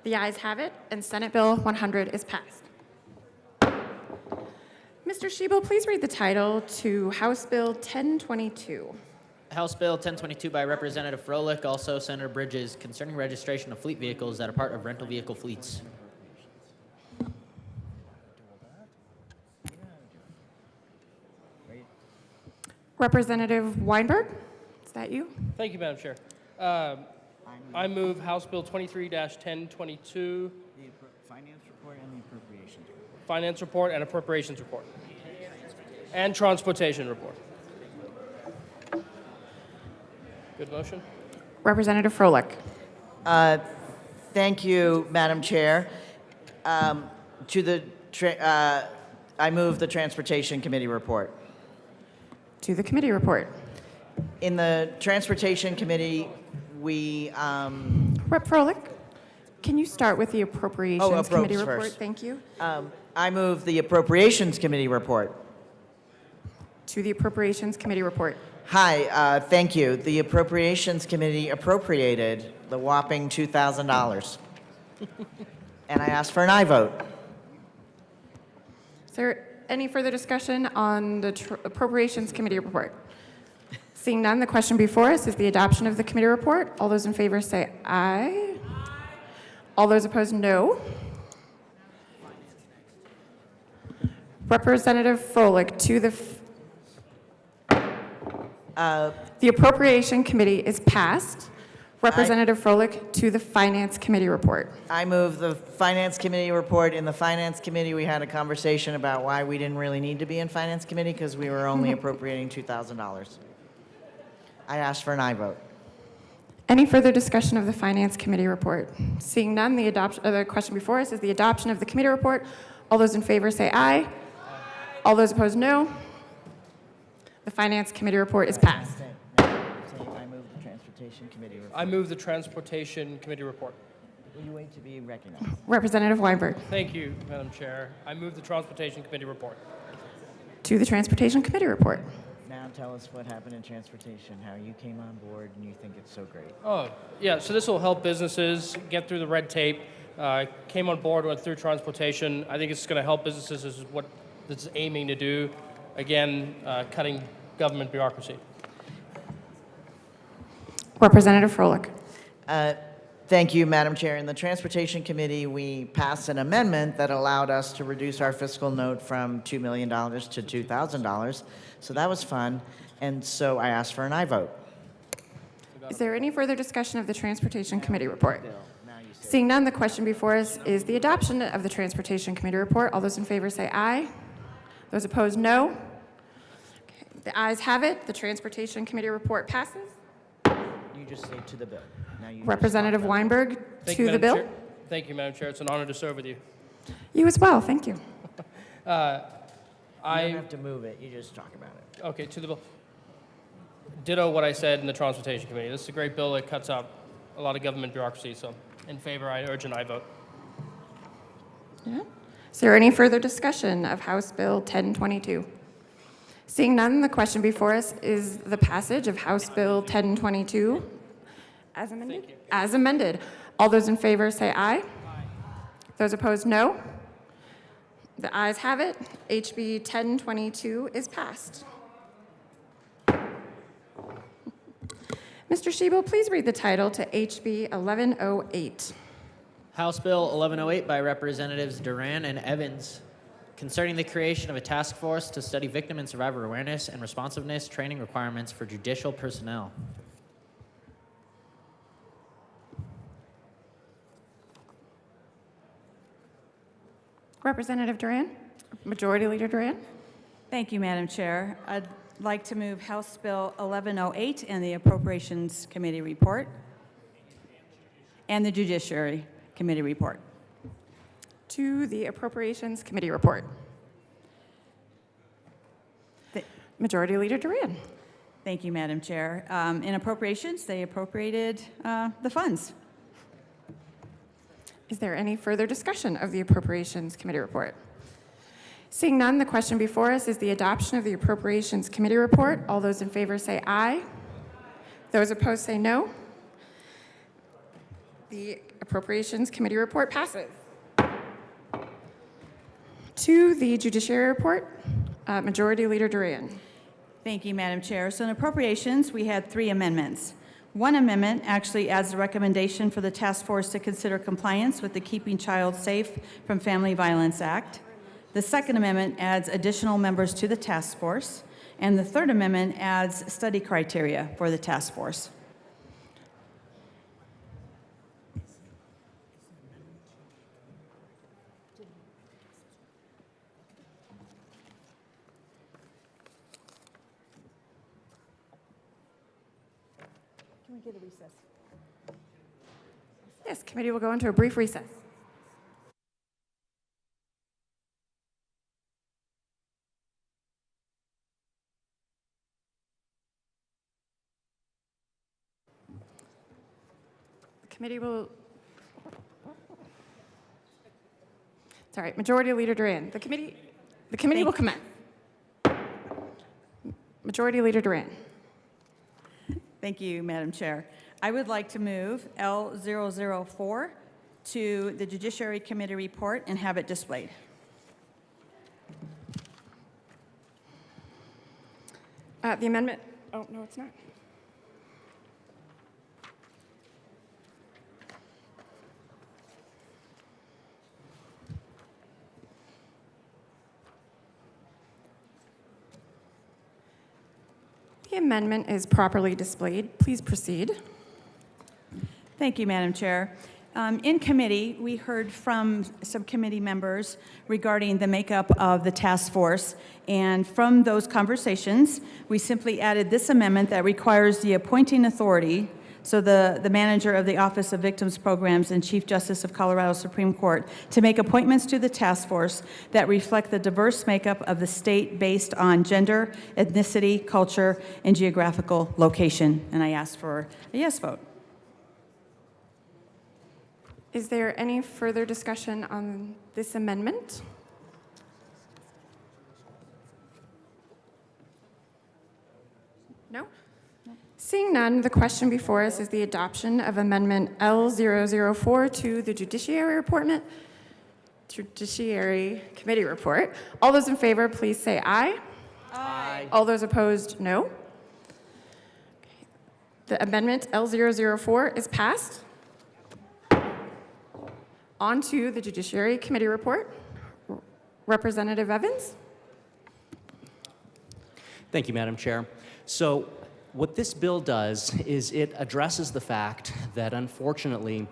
The ayes have it, and Senate Bill 100 is passed. Mr. Schiebel, please read the title to House Bill 1022. House Bill 1022 by Representative Froelich, also Senator Bridges, concerning registration of fleet vehicles that are part of rental vehicle fleets. Representative Weinberg, is that you? Thank you, Madam Chair. I move House Bill 23-1022. The finance report and the appropriations report. Finance report and appropriations report. And transportation report. Good motion. Representative Froelich. Thank you, Madam Chair. I move the Transportation Committee report. To the committee report. In the Transportation Committee, we... Rep. Froelich, can you start with the Appropriations Committee report? First. Thank you. I move the Appropriations Committee report. To the Appropriations Committee report. Hi, thank you. The Appropriations Committee appropriated the whopping $2,000. And I ask for an aye vote. Is there any further discussion on the Appropriations Committee report? Seeing none, the question before us is the adoption of the committee report. All those in favor say aye. All those opposed, no. Representative Froelich, to the Appropriation Committee is passed. Representative Froelich, to the Finance Committee report. I move the Finance Committee report. In the Finance Committee, we had a conversation about why we didn't really need to be in Finance Committee because we were only appropriating $2,000. I ask for an aye vote. Any further discussion of the Finance Committee report? Seeing none, the question before us is the adoption of the committee report. All those in favor say aye. All those opposed, no. The Finance Committee report is passed. I move the Transportation Committee report. I move the Transportation Committee report. Will you wait to be recognized? Representative Weinberg. Thank you, Madam Chair. I move the Transportation Committee report. To the Transportation Committee report. Now tell us what happened in transportation, how you came on board and you think it's so great. Oh, yeah, so this will help businesses get through the red tape. Came on board, went through transportation. I think it's going to help businesses. This is what this is aiming to do. Again, cutting government bureaucracy. Representative Froelich. Thank you, Madam Chair. In the Transportation Committee, we passed an amendment that allowed us to reduce our fiscal note from $2 million to $2,000. So that was fun. And so I asked for an aye vote. Is there any further discussion of the Transportation Committee report? Seeing none, the question before us is the adoption of the Transportation Committee report. All those in favor say aye. Those opposed, no. Okay. The ayes have it. The Transportation Committee report passes. You just say to the bill. Now you Representative Weinberg, Thank to you, the Madam bill. Chair. Thank you, Madam Chair. It's an honor to serve with you. You as well. Thank you. You don't have to move it. You just talk about it. Okay, to the bill. Ditto what I said in the Transportation Committee. This is a great bill that cuts out a lot of government bureaucracy. So in favor, I urge an aye vote. Yeah. Is there any further discussion of House Bill 1022? Seeing none, the question before us is the passage of House Bill 1022 as amended. As amended. All those in favor say aye. Those opposed, no. The ayes have it. HB 1022 is passed. Mr. Shebo, please read the title to HB 1108. House Bill 1108 by Representatives Duran and Evans, concerning the creation of a task force to study victim and survivor awareness and responsiveness training requirements for judicial personnel. Representative Duran, Majority Leader Duran. Thank you, Madam Chair. I'd like to move House Bill 1108 and the Appropriations Committee report and the Judiciary Committee report. To the Appropriations Committee report. Majority Leader Duran. Thank you, Madam Chair. In appropriations, they appropriated the funds. Is there any further discussion of the Appropriations Committee report? Seeing none, the question before us is the adoption of the Appropriations Committee report. All those in favor say aye. Those opposed say no. The Appropriations Committee report passes. To the Judiciary report, Majority Leader Duran. Thank you, Madam Chair. So in appropriations, we had 3 amendments. One amendment actually adds a recommendation for the task force to consider compliance with the Keeping Child Safe from Family Violence Act. The second amendment adds additional members to the task force. And the third amendment adds study criteria for the task force. Can we get a recess? Yes, committee will go into a brief recess. The committee will. Sorry, Majority Leader Duran. The committee will commence. Majority Leader Duran. Thank you, Madam Chair. I would like to move L004 to the Judiciary Committee report and have it displayed. The amendment, oh, no, it's not. The amendment is properly displayed. Please proceed. Thank you, Madam Chair. In committee, we heard from subcommittee members regarding the makeup of the task force, and from those conversations, we simply added this amendment that requires the appointing authority, so the manager of the Office of Victims Programs and Chief Justice of Colorado Supreme Court, to make appointments to the task force that reflect the diverse makeup of the state based on gender, ethnicity, culture, and geographical location. And I ask for a yes vote. Is there any further discussion on this amendment? No? Seeing none, the question before us is the adoption of Amendment L004 to the Judiciary Committee report. All those in favor, please say aye. Aye. All those opposed, no. Okay. The amendment L004 is passed. On to the Judiciary Committee report. Representative Evans. Thank you, Madam Chair. So what this bill does is it addresses the fact that, unfortunately,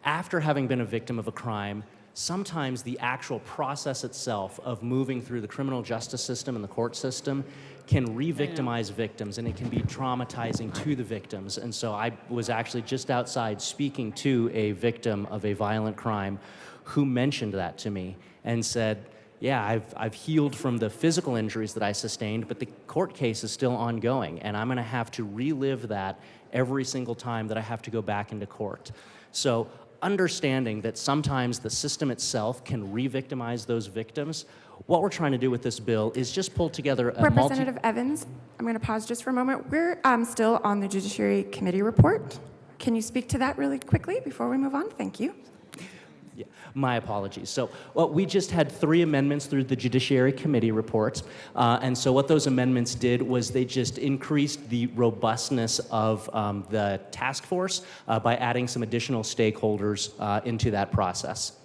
after having been a victim of a crime, sometimes the actual process itself of moving through the criminal justice system and the court system can re-victimize victims, and it can be traumatizing to the victims. And so I was actually just outside speaking to a victim of a violent crime who mentioned that to me and said, yeah, I've healed from the physical injuries that I sustained, but the court case is still ongoing, and I'm gonna have to relive that every single time that I have to go back into court. So understanding that sometimes the system itself can re-victimize those victims, what we're trying to do with this bill is just pull together a Representative Evans, I'm going to pause just for a moment. We're still on the Judiciary Committee report. Can you speak to that really quickly before we move on? Thank you. Yeah, my apologies. So we just had 3 amendments through the Judiciary Committee reports. And so what those amendments did was they just increased the robustness of the task force by adding some additional stakeholders into that process.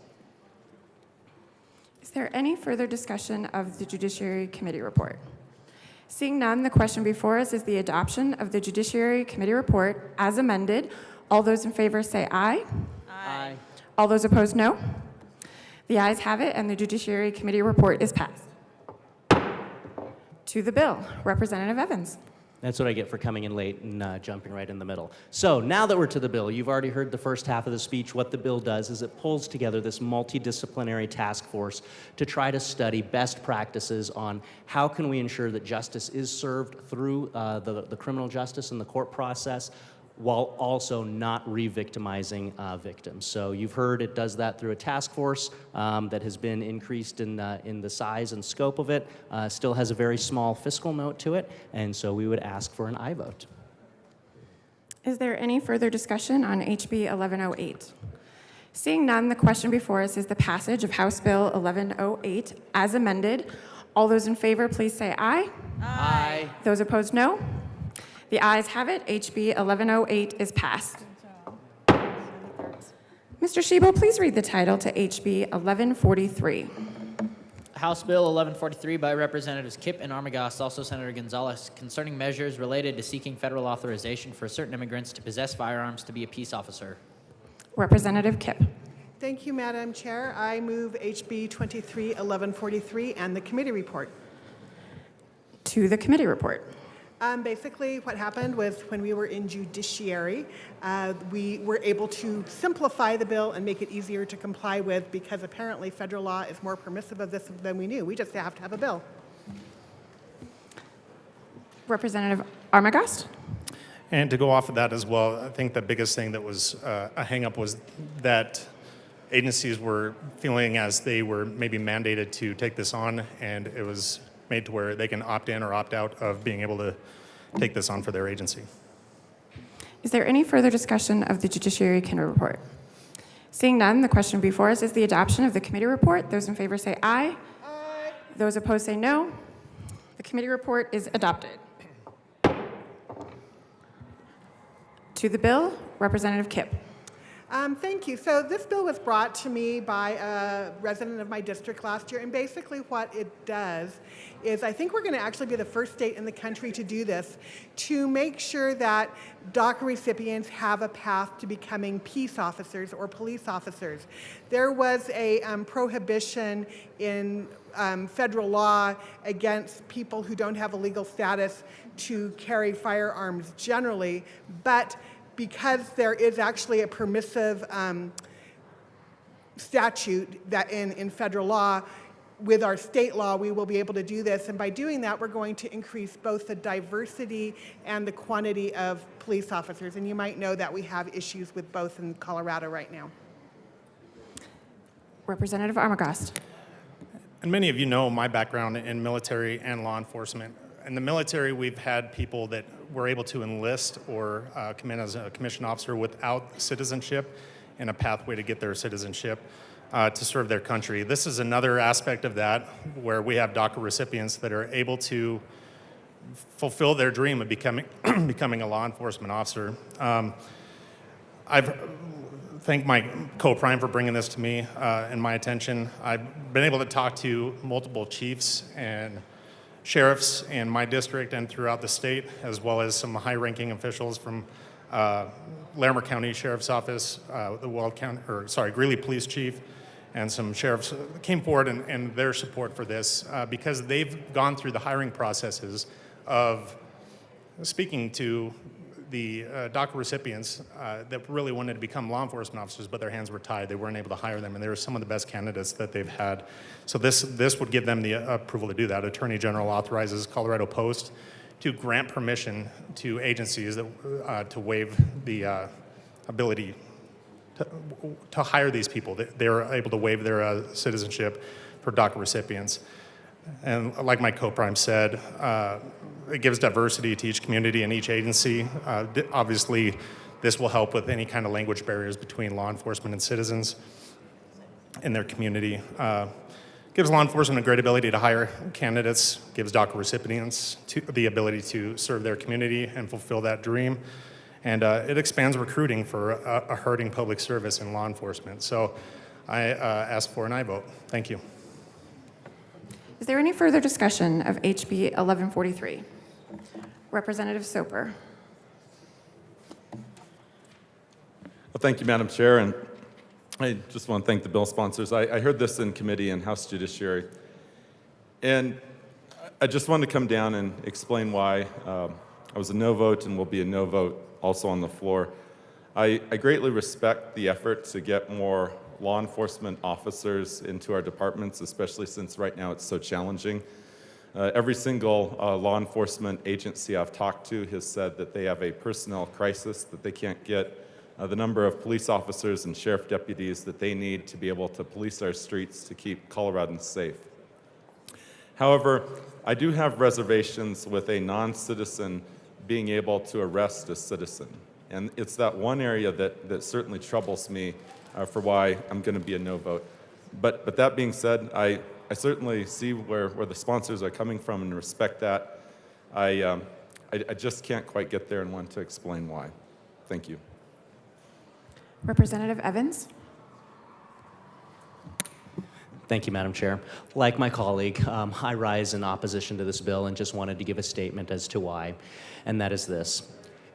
Is there any further discussion of the Judiciary Committee report? Seeing none, the question before us is the adoption of the Judiciary Committee report as amended. All those in favor say aye. Aye. All those opposed, no. The ayes have it, and the Judiciary Committee report is passed. To the bill, Representative Evans. That's what I get for coming in late and jumping right in the middle. So now that we're to the bill, you've already heard the first half of the speech. What the bill does is it pulls together this multidisciplinary task force to try to study best practices on how can we ensure that justice is served through the criminal justice and the court process, while also not re-victimizing victims. So you've heard it does that through a task force that has been increased in the size and scope of it, still has a very small fiscal note to it, and so we would ask for an aye vote. Is there any further discussion on HB 1108? Seeing none, the question before us is the passage of House Bill 1108 as amended. All those in favor, please say aye. Aye. Those opposed, no. The ayes have it. HB 1108 is passed. Mr. Shebo, please read the title to HB 1143. House Bill 1143 by Representatives Kipp and Armagost, also Senator Gonzalez, concerning measures related to seeking federal authorization for certain immigrants to possess firearms to be a peace officer. Representative Kipp. Thank you, Madam Chair. I move HB 231143 and the committee report. To the committee report. Basically, what happened was when we were in judiciary, we were able to simplify the bill and make it easier to comply with because apparently federal law is more permissive of this than we knew. We just have to have a bill. Representative Armagost. And to go off of that as well, I think the biggest thing that was a hang-up was that agencies were feeling as they were maybe mandated to take this on, and it was made to where they can opt in or opt out of being able to take this on for their agency. Is there any further discussion of the Judiciary Committee report? Seeing none, the question before us is the adoption of the committee report. Those in favor say aye. Aye. Those opposed say no. The committee report is adopted. To the bill, Representative Kipp. Thank you. So this bill was brought to me by a resident of my district last year, and basically what it does is I think we're going to actually be the first state in the country to do this, to make sure that DACA recipients have a path to becoming peace officers or police officers. There was a prohibition in federal law against people who don't have a legal status to carry firearms generally, but because there is actually a permissive statute that in federal law, with our state law, we will be able to do this. And by doing that, we're going to increase both the diversity and the quantity of police officers. And you might know that we have issues with both in Colorado right now. Representative Armagost. And many of you know my background in military and law enforcement. In the military, we've had people that were able to enlist or come in as a commissioned officer without citizenship and a pathway to get their citizenship to serve their country. This is another aspect of that where we have DACA recipients that are able to fulfill their dream of becoming a law enforcement officer. I've thanked my co-prime for bringing this to me and my attention. I've been able to talk to multiple chiefs and sheriffs in my district and throughout the state, as well as some high-ranking officials from Larimer County Sheriff's Office, the Greeley Police Chief, and some sheriffs came forward and their support for this because they've gone through the hiring processes of speaking to the DACA recipients that really wanted to become law enforcement officers, but their hands were tied. They weren't able to hire them, and they were some of the best candidates that they've had. So this would give them the approval to do that. Attorney General authorizes Colorado Post to grant permission to agencies that, to waive the ability to hire these people. They're able to waive their citizenship for DACA recipients. And like my co-prime said, it gives diversity to each community and each agency. Obviously, this will help with any kind of language barriers between law enforcement and citizens in their community. Gives law enforcement a great ability to hire candidates, gives DACA recipients the ability to serve their community and fulfill that dream. And it expands recruiting for a hurting public service in law enforcement. So I ask for an aye vote. Thank you. Is there any further discussion of HB 1143? Representative Soper. Well, thank you, Madam Chair, and I just want to thank the bill sponsors. I heard this in committee and House Judiciary, and I just wanted to come down and explain why I was a no vote and will be a no vote also on the floor. I greatly respect the effort to get more law enforcement officers into our departments, especially since right now it's so challenging. Every single law enforcement agency I've talked to has said that they have a personnel crisis, that they can't get the number of police officers and sheriff deputies that they need to be able to police our streets to keep Coloradans safe. However, I do have reservations with a non-citizen being able to arrest a citizen. And it's that one area that certainly troubles me for why I'm going to be a no vote. But that being said, I certainly see where the sponsors are coming from and respect that. I just can't quite get there and want to explain why. Thank you. Representative Evans. Thank you, Madam Chair. Like my colleague, I rise in opposition to this bill and just wanted to give a statement as to why, and that is this.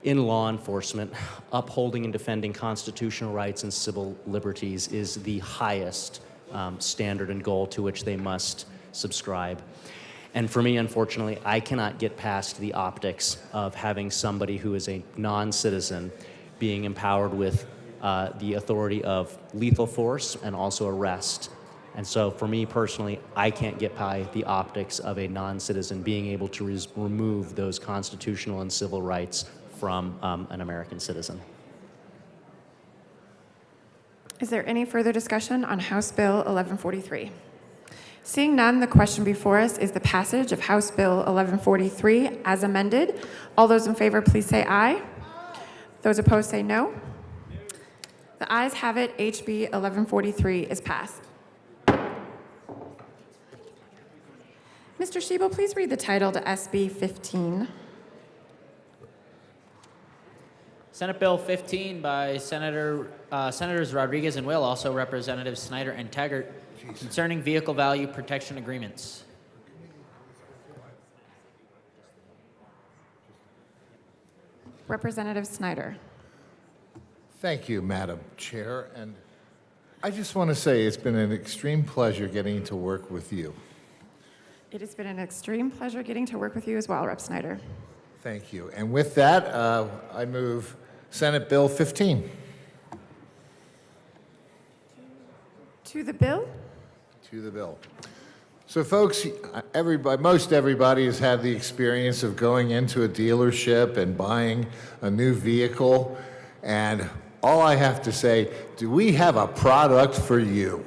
In law enforcement, upholding and defending constitutional rights and civil liberties is the highest standard and goal to which they must subscribe. And for me, unfortunately, I cannot get past the optics of having somebody who is a non-citizen being empowered with the authority of lethal force and also arrest. And so for me personally, I can't get by the optics of a non-citizen being able to remove those constitutional and civil rights from an American citizen. Is there any further discussion on House Bill 1143? Seeing none, the question before us is the passage of House Bill 1143 as amended. All those in favor, please say aye. Those opposed say no. The ayes have it. HB 1143 is passed. Mr. Schiebel, please read the title to SB 15. Senate Bill 15 by Senators Rodriguez and Will, also Representatives Snyder and Taggart, concerning vehicle value protection agreements. Representative Snyder. Thank you, Madam Chair. And I just want to say it's been an extreme pleasure getting to work with you. It has been an extreme pleasure getting to work with you as well, Rep. Snyder. Thank you. And with that, I move Senate Bill 15. To the bill? To the bill. So folks, most everybody has had the experience of going into a dealership and buying a new vehicle. And all I have to say, do we have a product for you?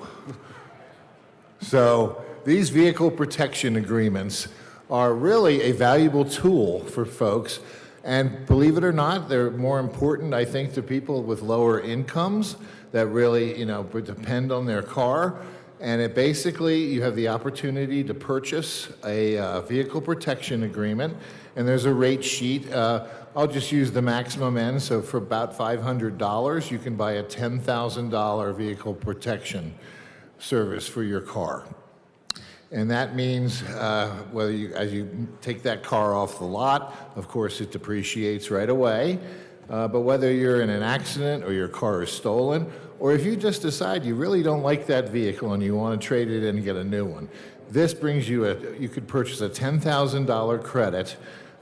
So these vehicle protection agreements are really a valuable tool for folks. And believe it or not, they're more important, I think, to people with lower incomes that really, depend on their car. And it basically, you have the opportunity to purchase a vehicle protection agreement, and there's a rate sheet. I'll just use the maximum end, so for about $500, you can buy a $10,000 vehicle protection service for your car. And that means as you take that car off the lot, of course it depreciates right away, but whether you're in an accident or your car is stolen, or if you just decide you really don't like that vehicle and you want to trade it in and get a new one, this brings you you could purchase a $10,000 credit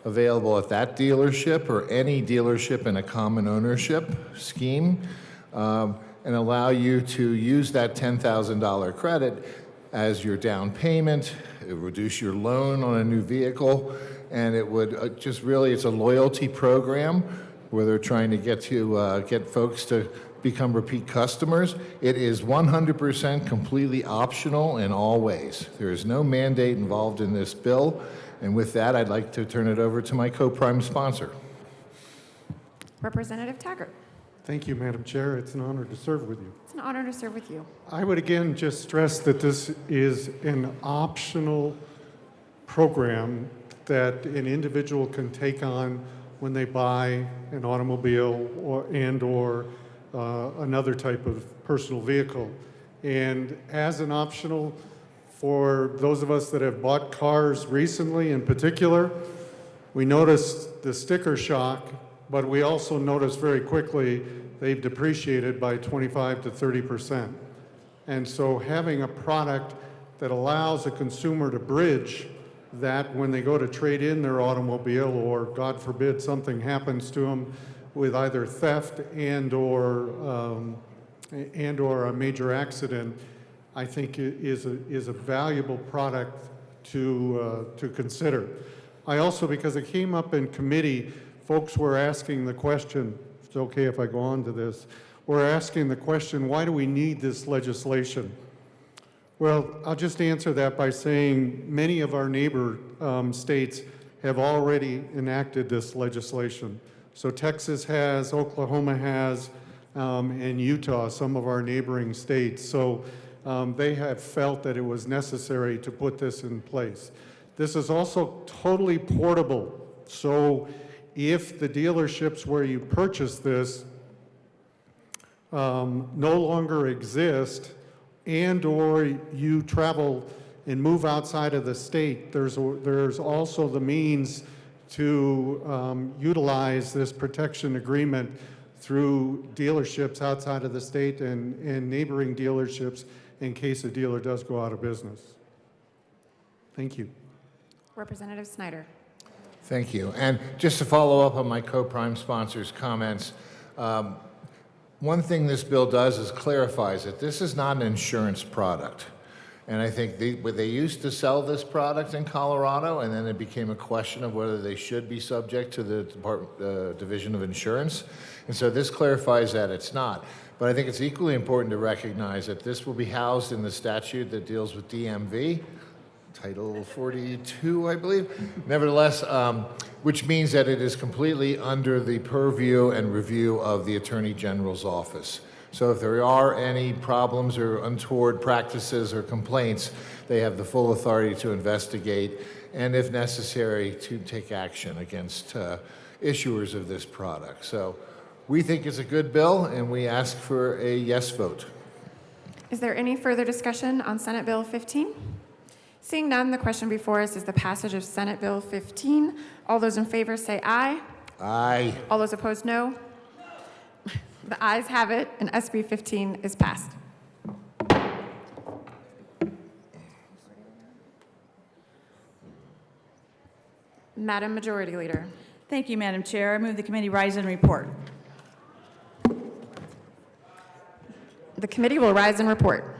available at that dealership or any dealership in a common ownership scheme, and allow you to use that $10,000 credit as your down payment. It would reduce your loan on a new vehicle, and it would it's a loyalty program where they're trying to get folks to become repeat customers. It is 100% completely optional in all ways. There is no mandate involved in this bill. And with that, I'd like to turn it over to my co-prime sponsor. Representative Taggart. Thank you, Madam Chair. It's an honor to serve with you. It's an honor to serve with you. I would again just stress that this is an optional program that an individual can take on when they buy an automobile or another type of personal vehicle. And as an optional, for those of us that have bought cars recently in particular, we noticed the sticker shock, but we also noticed very quickly they've depreciated by 25 to 30%. And so having a product that allows a consumer to bridge that when they go to trade in their automobile, or God forbid something happens to them with either theft and or a major accident, I think it is a valuable product to consider. I also, because it came up in committee, folks were asking the question, if it's okay if I go on to this, we're asking the question, why do we need this legislation? Well, I'll just answer that by saying many of our neighbor states have already enacted this legislation. So Texas has, Oklahoma has, and Utah, some of our neighboring states. So they have felt that it was necessary to put this in place. This is also totally portable. So if the dealerships where you purchase this no longer exist, and or you travel and move outside of the state, there's also the means to utilize this protection agreement through dealerships outside of the state and neighboring dealerships in case a dealer does go out of business. Thank you. Representative Snyder. Thank you. And just to follow up on my co-prime sponsor's comments, one thing this bill does is clarifies that this is not an insurance product. And I think they used to sell this product in Colorado, and then it became a question of whether they should be subject to the Division of Insurance. And so this clarifies that it's not. But I think it's equally important to recognize that this will be housed in the statute that deals with DMV, Title 42, I believe. Nevertheless, which means that it is completely under the purview and review of the Attorney General's office. So if there are any problems or untoward practices or complaints, they have the full authority to investigate and, if necessary, to take action against issuers of this product. So we think it's a good bill, and we ask for a yes vote. Is there any further discussion on Senate Bill 15? Seeing none, the question before us is the passage of Senate Bill 15. All those in favor say aye. Aye. All those opposed, no. The ayes have it, and SB 15 is passed. Madam Majority Leader. Thank you, Madam Chair. I move the committee rise and report. The committee will rise and report.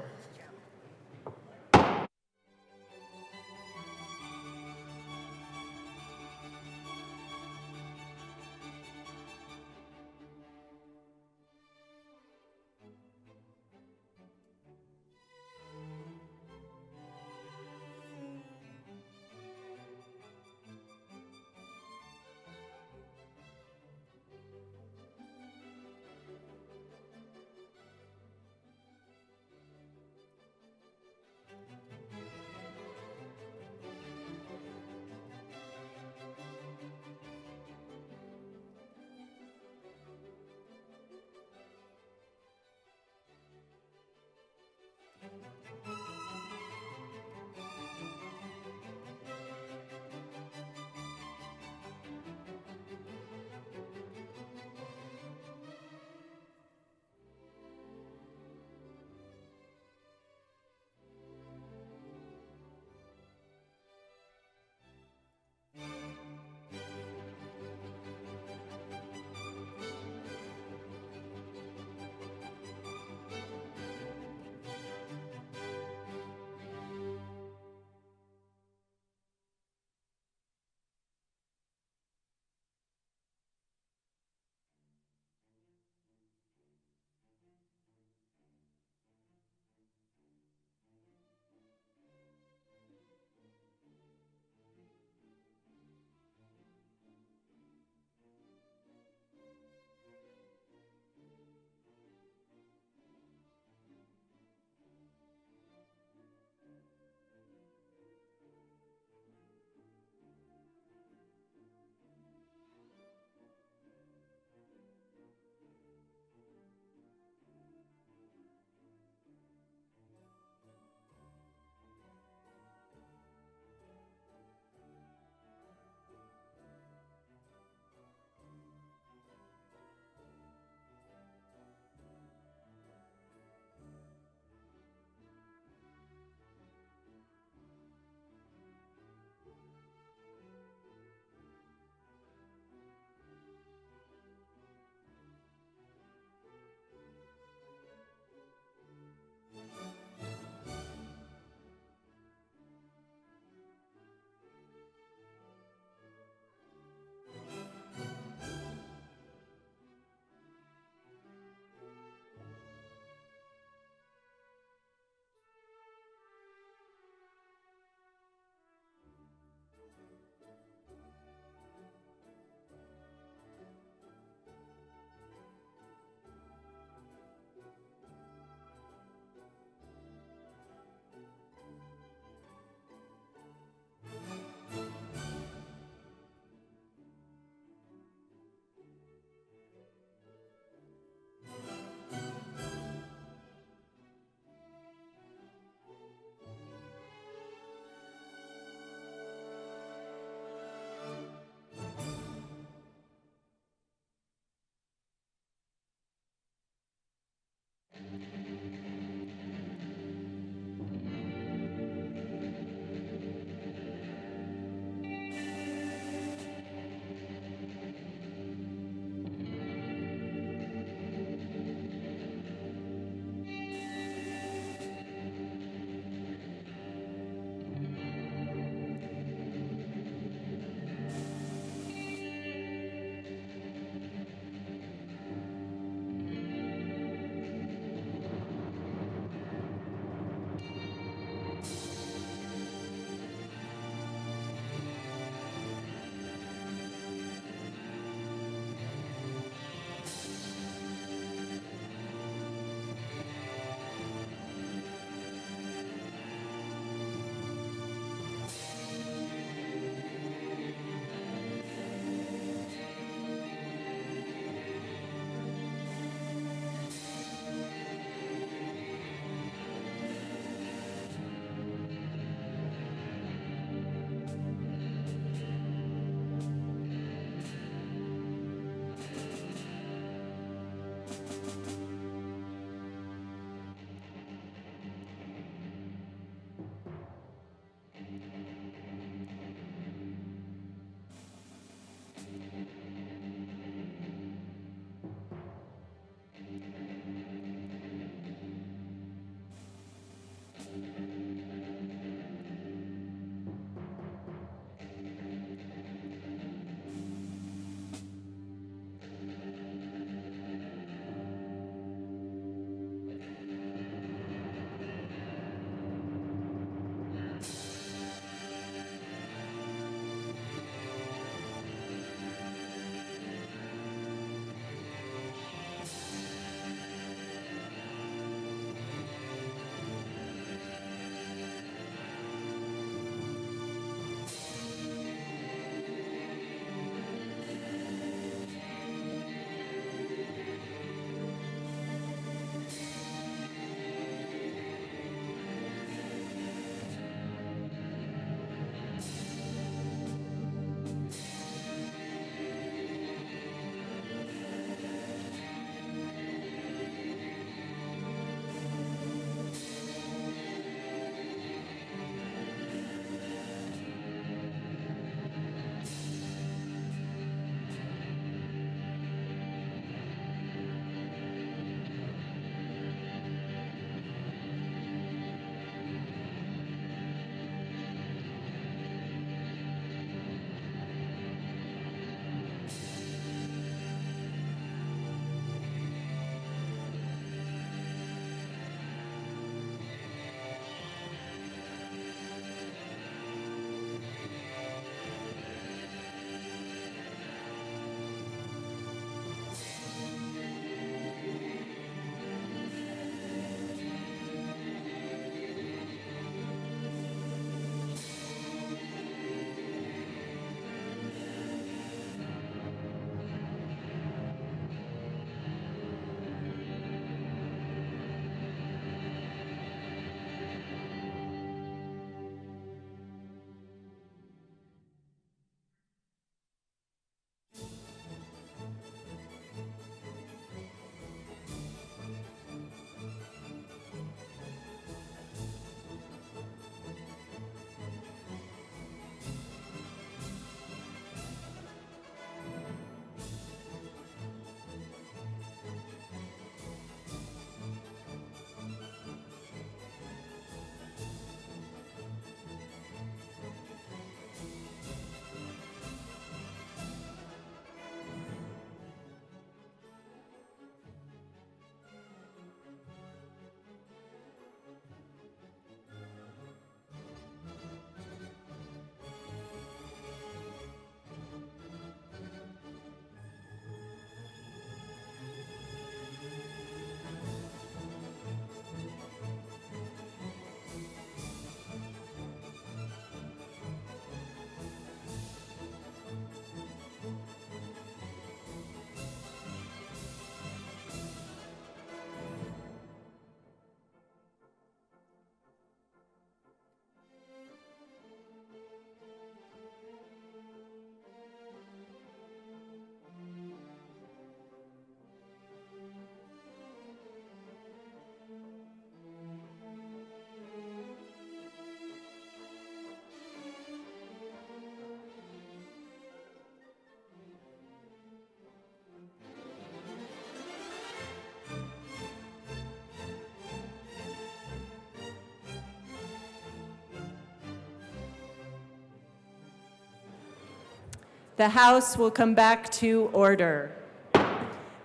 The House will come back to order.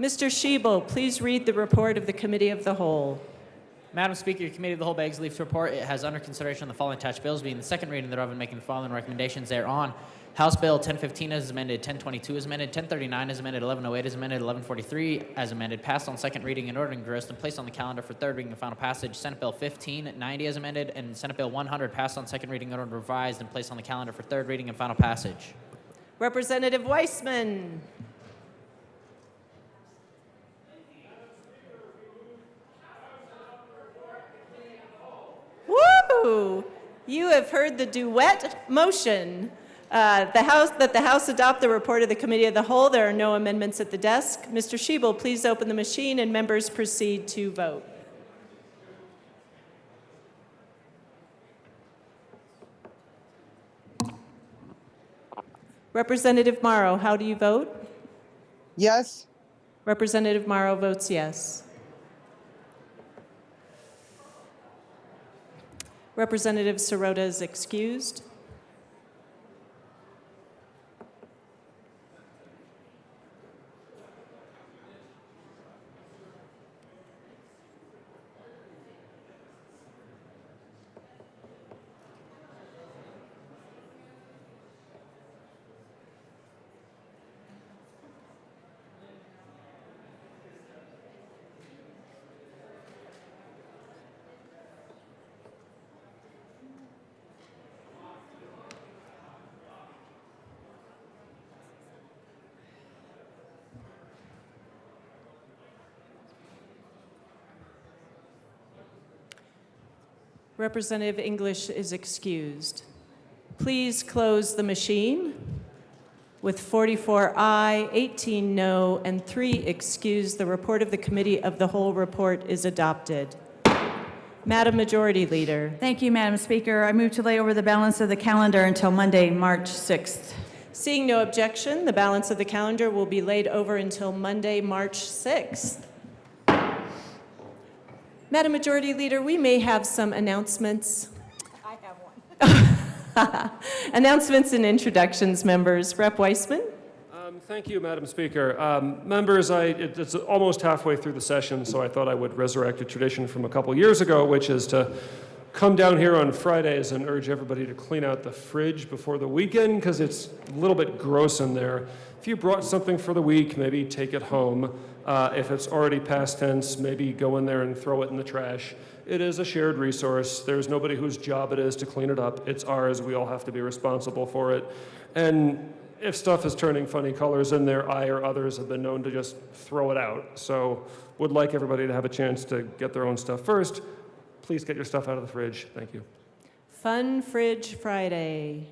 Mr. Schiebel, please read the report of the Committee of the Whole. Madam Speaker, your Committee of the Whole begs leave to report it has under consideration the following attached bills, being the second reading thereof and making the following recommendations thereon. House Bill 1015 as amended, 1022 as amended, 1039 as amended, 1108 as amended, 1143 as amended, passed on second reading and ordered engrossed and placed on the calendar for third reading and final passage. Senate Bill 1590 as amended, and Senate Bill 100 passed on second reading and ordered revised and placed on the calendar for third reading and final passage. Representative Weissman. Woo! You have heard the duet motion. That the House adopt the report of the Committee of the Whole. There are no amendments at the desk. Mr. Schiebel, please open the machine and members proceed to vote. Representative Morrow, how do you vote? Yes. Representative Morrow votes yes. Representative Sirota is excused. Representative English is excused. Please close the machine. With 44 aye, 18 no, and 3 excused, the report of the Committee of the Whole report is adopted. Madam Majority Leader. Thank you, Madam Speaker. I move to lay over the balance of the calendar until Monday, March 6th. Seeing no objection, the balance of the calendar will be laid over until Monday, March 6th. Madam Majority Leader, we may have some announcements. I have one. Announcements and introductions, members. Rep. Weissman. Thank you, Madam Speaker. Members, it's almost halfway through the session, so I thought I would resurrect a tradition from a couple years ago, which is to come down here on Fridays and urge everybody to clean out the fridge before the weekend, because it's a little bit gross in there. If you brought something for the week, maybe take it home. If it's already past tense, maybe go in there and throw it in the trash. It is a shared resource. There's nobody whose job it is to clean it up. It's ours. We all have to be responsible for it. And if stuff is turning funny colors in there, I or others have been known to just throw it out. So would like everybody to have a chance to get their own stuff first. Please get your stuff out of the fridge. Thank you. Fun Fridge Friday.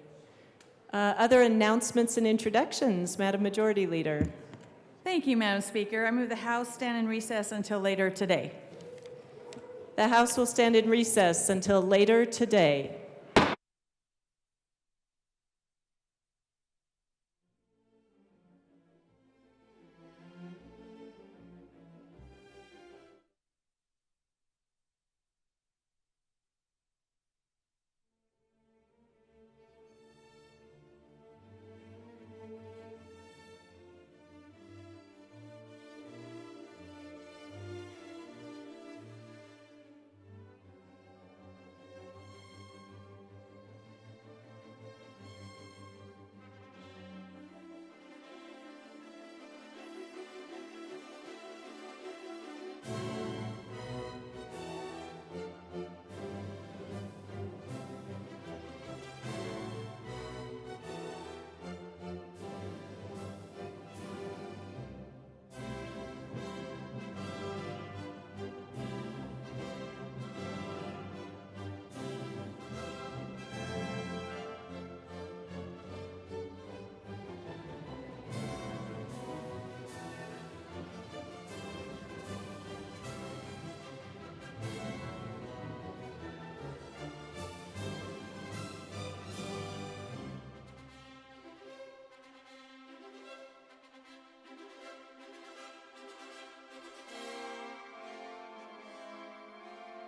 Other announcements and introductions, Madam Majority Leader. Thank you, Madam Speaker. I move the House stand in recess until later today. The House will stand in recess until later today.